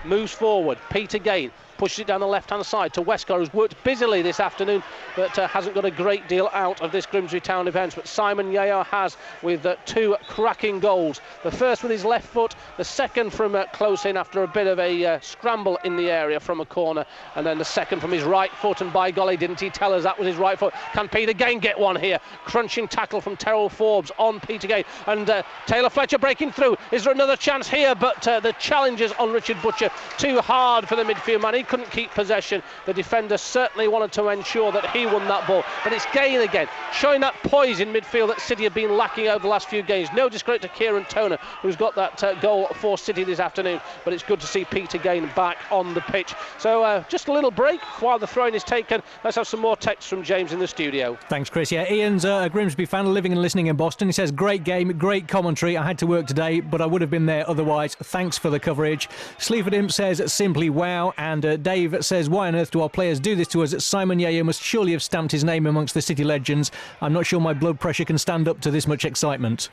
moves forward. Pete again pushes it down the left-hand side to Westcar, who's worked busily this afternoon, but hasn't got a great deal out of this Grimsby Town event. But Simon Yeo has, with 2 cracking goals. The first with his left foot, the second from close in after a bit of a scramble in the area from a corner, and then the second from his right foot, and by golly, didn't he tell us that was his right foot. Can Pete again get one here? Crunching tackle from Terrell Forbes on Pete again, and Taylor Fletcher breaking through. Is there another chance here? But the challenges on Richard Butcher too hard for the midfield man. He couldn't keep possession. The defender certainly wanted to ensure that he won that ball, but it's Gain again, showing that poise in midfield that City have been lacking over the last few games. No discredit to Kieran Toner, who's got that goal for City this afternoon, but it's good to see Pete again back on the pitch. So just a little break while the throw-in is taken. Let's have some more text from James in the studio. Thanks, Chris. Yeah, Ian's a Grimsby fan living and listening in Boston. He says, great game, great commentary. I had to work today, but I would have been there otherwise. Thanks for the coverage. Sleaford Imps says, simply wow. And Dave says, why on earth do our players do this to us? Simon Yeo must surely have stamped his name amongst the City legends. I'm not sure my blood pressure can stand up to this much excitement.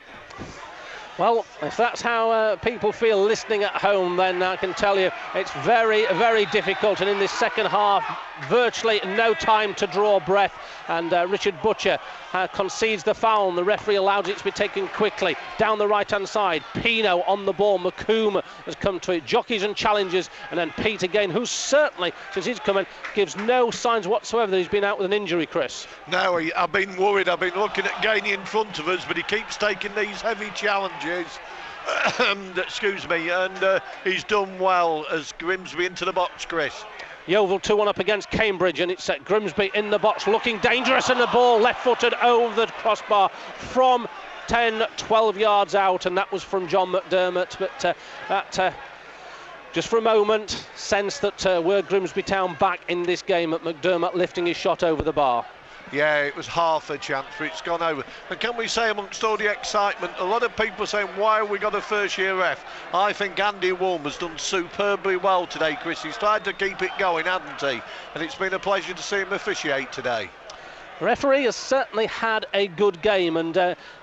Well, if that's how people feel listening at home, then I can tell you it's very, very difficult. And in this second half, virtually no time to draw breath. And Richard Butcher concedes the foul, and the referee allows it to be taken quickly. Down the right-hand side, Pino on the ball. McComb has come to it. Jockeys and challenges. And then Pete again, who certainly, since he's come in, gives no signs whatsoever that he's been out with an injury, Chris. No, I've been worried. I've been looking at Gainey in front of us, but he keeps taking these heavy challenges. Excuse me, and he's done well as Grimsby into the box, Chris. Yeovil 2-1 up against Cambridge, and it's Grimsby in the box looking dangerous, and the ball left-footed over the crossbar from 10-12 yards out, and that was from John McDermott. But that just for a moment sense that we're Grimsby Town back in this game, at McDermott lifting his shot over the bar. Yeah, it was half a chance for it's gone over. And can we say, amongst all the excitement, a lot of people are saying, why have we got a first-year ref? I think Andy Wolm has done superbly well today, Chris. He's tried to keep it going, hasn't he? And it's been a pleasure to see him officiate today. The referee has certainly had a good game, and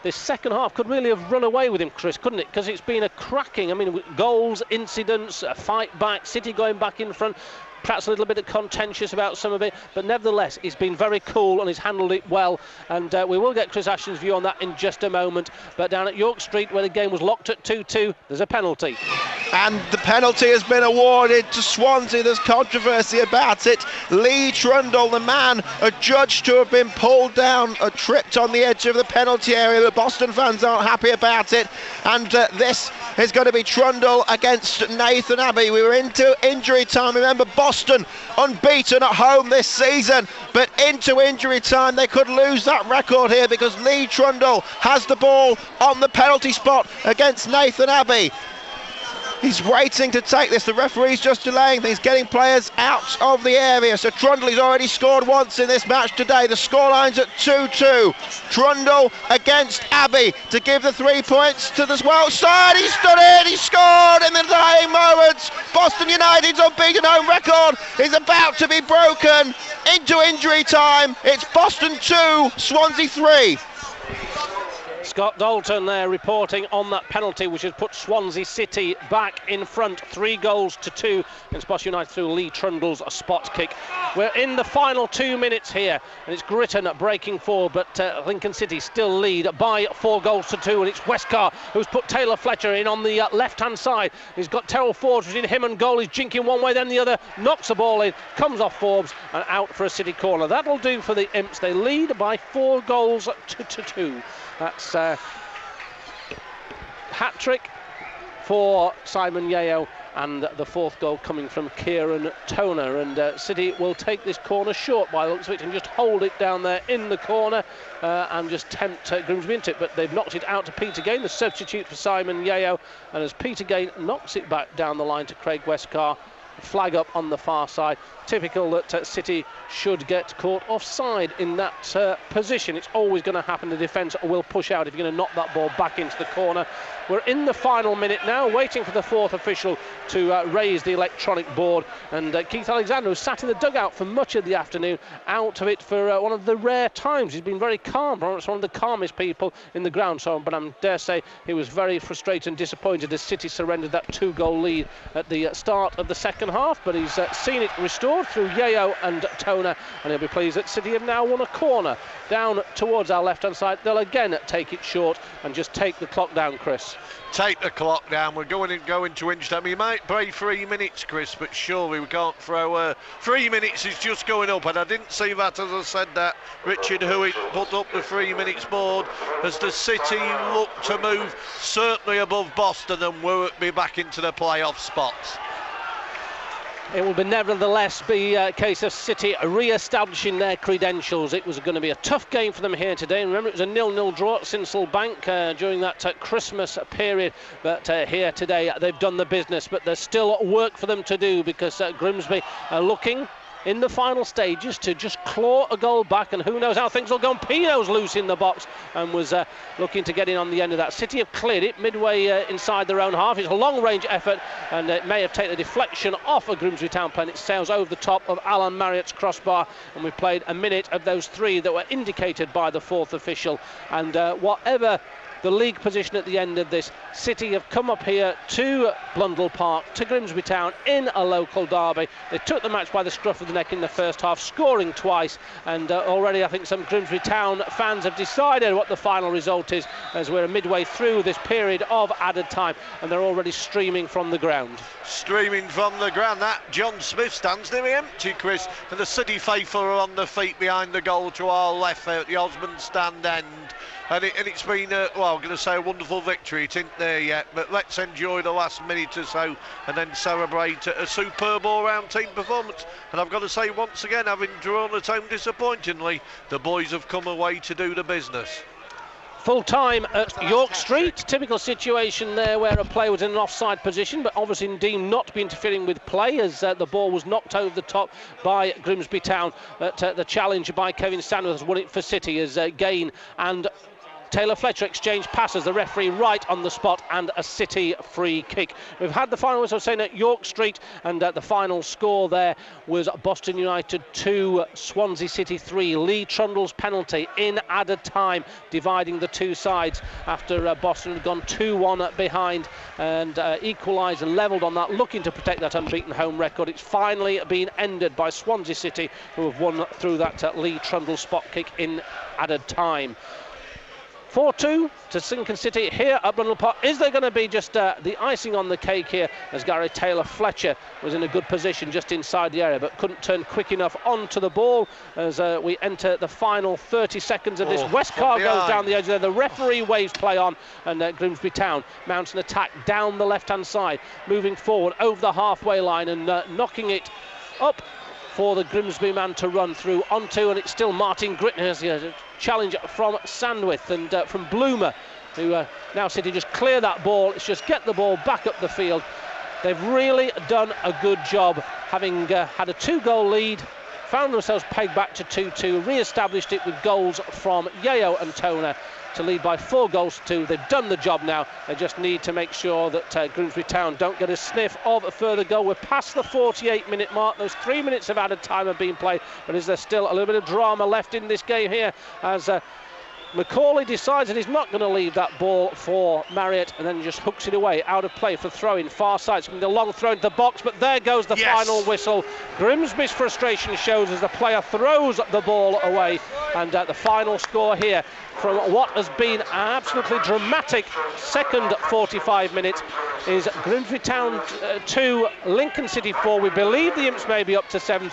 this second half could really have run away with him, Chris, couldn't it? Because it's been a cracking, goals, incidents, a fight back, City going back in front. Perhaps a little bit contentious about some of it, but nevertheless he's been very cool and he's handled it well, and we will get Chris Ashton's view on that in just a moment. But down at York Street, where the game was locked at 2-2, there's a penalty. And the penalty has been awarded to Swansea. There's controversy about it. Lee Trundle, the man adjudged to have been pulled down, tripped on the edge of the penalty area. The Boston fans aren't happy about it, and this is going to be Trundle against Nathan Abbey. We were into injury time. Remember, Boston unbeaten at home this season, but into injury time they could lose that record here, because Lee Trundle has the ball on the penalty spot against Nathan Abbey. He's waiting to take this. The referee's just delaying things, getting players out of the area. So Trundle, he's already scored once in this match today. The scoreline's at 2-2. Trundle against Abbey to give the 3 points to the Welsh side. He stood in, he scored in the dying moments. Boston United's unbeaten home record is about to be broken into injury time. It's Boston 2, Swansea 3. Scott Dalton there reporting on that penalty, which has put Swansea City back in front 3-2 against Boston United through Lee Trundle's spot kick. We're in the final 2 minutes here, and it's Gritton breaking forward, but Lincoln City still lead by 4-2, and it's Westcar who's put Taylor Fletcher in on the left-hand side. He's got Terrell Forbes between him and goal. He's jinking one way, then the other, knocks the ball in, comes off Forbes and out for a City corner. That'll do for the Imps. They lead by 4-2. That's hat-trick for Simon Yeo and the fourth goal coming from Kieran Toner. And City will take this corner short by the looks of it and just hold it down there in the corner and just tempt Grimsby into it. But they've knocked it out to Peter Gain, the substitute for Simon Yeo. And as Peter Gain knocks it back down the line to Craig Westcar, flag up on the far side. Typical that City should get caught offside in that position. It's always going to happen. The defence will push out if you're going to knock that ball back into the corner. We're in the final minute now, waiting for the fourth official to raise the electronic board. And Keith Alexander, who sat in the dugout for much of the afternoon, out of it for one of the rare times. He's been very calm. It's one of the calmest people in the ground. But I dare say he was very frustrated and disappointed as City surrendered that 2-goal lead at the start of the second half. But he's seen it restored through Yeo and Toner, and he'll be pleased that City have now won a corner down towards our left-hand side. They'll again take it short and just take the clock down, Chris. Take the clock down. We're going into inch time. You might play 3 minutes, Chris, but surely we can't throw 3 minutes is just going up, and I didn't see that as I said that. Richard Hewitt put up the 3 minutes board as the City look to move certainly above Boston and work me back into the playoff spots. It will nevertheless be a case of City re-establishing their credentials. It was going to be a tough game for them here today. And remember, it was a 0-0 draw at Sinsel Bank during that Christmas period. But here today, they've done the business. But there's still work for them to do because Grimsby are looking in the final stages to just claw a goal back, and who knows how things will go. And Pino's loose in the box and was looking to get in on the end of that. City have cleared it midway inside their own half. It's a long-range effort, and it may have taken a deflection off a Grimsby Town player. It sails over the top of Alan Marriott's crossbar, and we played a minute of those 3 that were indicated by the fourth official. And whatever the league position at the end of this, City have come up here to Blundell Park, to Grimsby Town in a local derby. They took the match by the scruff of the neck in the first half, scoring twice, and already I think some Grimsby Town fans have decided what the final result is as we're midway through this period of added time, and they're already streaming from the ground. Streaming from the ground, that John Smith stands nearly empty, Chris, and the City faithful are on their feet behind the goal to our left there at the Osmond stand end. And it's been, I'm going to say a wonderful victory. It isn't there yet, but let's enjoy the last minute or so and then celebrate a superb all-round team performance. And I've got to say, once again, having drawn at home disappointingly, the boys have come away to do the business. Full time at York Street. Typical situation there where a player was in an offside position, but obviously deemed not to be interfering with play as the ball was knocked over the top by Grimsby Town. The challenge by Kevin Sandwell has won it for City as Gain and Taylor Fletcher exchange passes, the referee right on the spot, and a City free kick. We've had the final, as I was saying, at York Street, and the final score there was Boston United 2, Swansea City 3. Lee Trundle's penalty in added time, dividing the two sides after Boston had gone 2-1 behind and equalised and levelled on that, looking to protect that unbeaten home record. It's finally been ended by Swansea City, who have won through that Lee Trundle spot kick in added time. 4-2 to Lincoln City here at Blundell Park. Is there going to be just the icing on the cake here, as Gary Taylor Fletcher was in a good position just inside the area but couldn't turn quick enough onto the ball as we enter the final 30 seconds of this. Westcar goes down the edge there. The referee waves play on, and Grimsby Town mounts an attack down the left-hand side, moving forward over the halfway line and knocking it up for the Grimsby man to run through onto, and it's still Martin Grittner here. A challenge from Sandwith and from Bloomer, who now City just clear that ball. It's just get the ball back up the field. They've really done a good job, having had a 2-goal lead, found themselves pegged back to 2-2, re-established it with goals from Yeo and Toner to lead by 4-2. They've done the job now. They just need to make sure that Grimsby Town don't get a sniff of a further goal. We're past the 48-minute mark. Those 3 minutes of added time have been played, but is there still a little bit of drama left in this game here as Macaulay decides that he's not going to leave that ball for Marriott, and then just hooks it away out of play for throw-in far side. It's going to be a long throw into the box, but there goes the final whistle. Grimsby's frustration shows as the player throws the ball away, and the final score here from what has been an absolutely dramatic second 45 minutes is Grimsby Town 2, Lincoln City 4. We believe the Imps may be up to 7.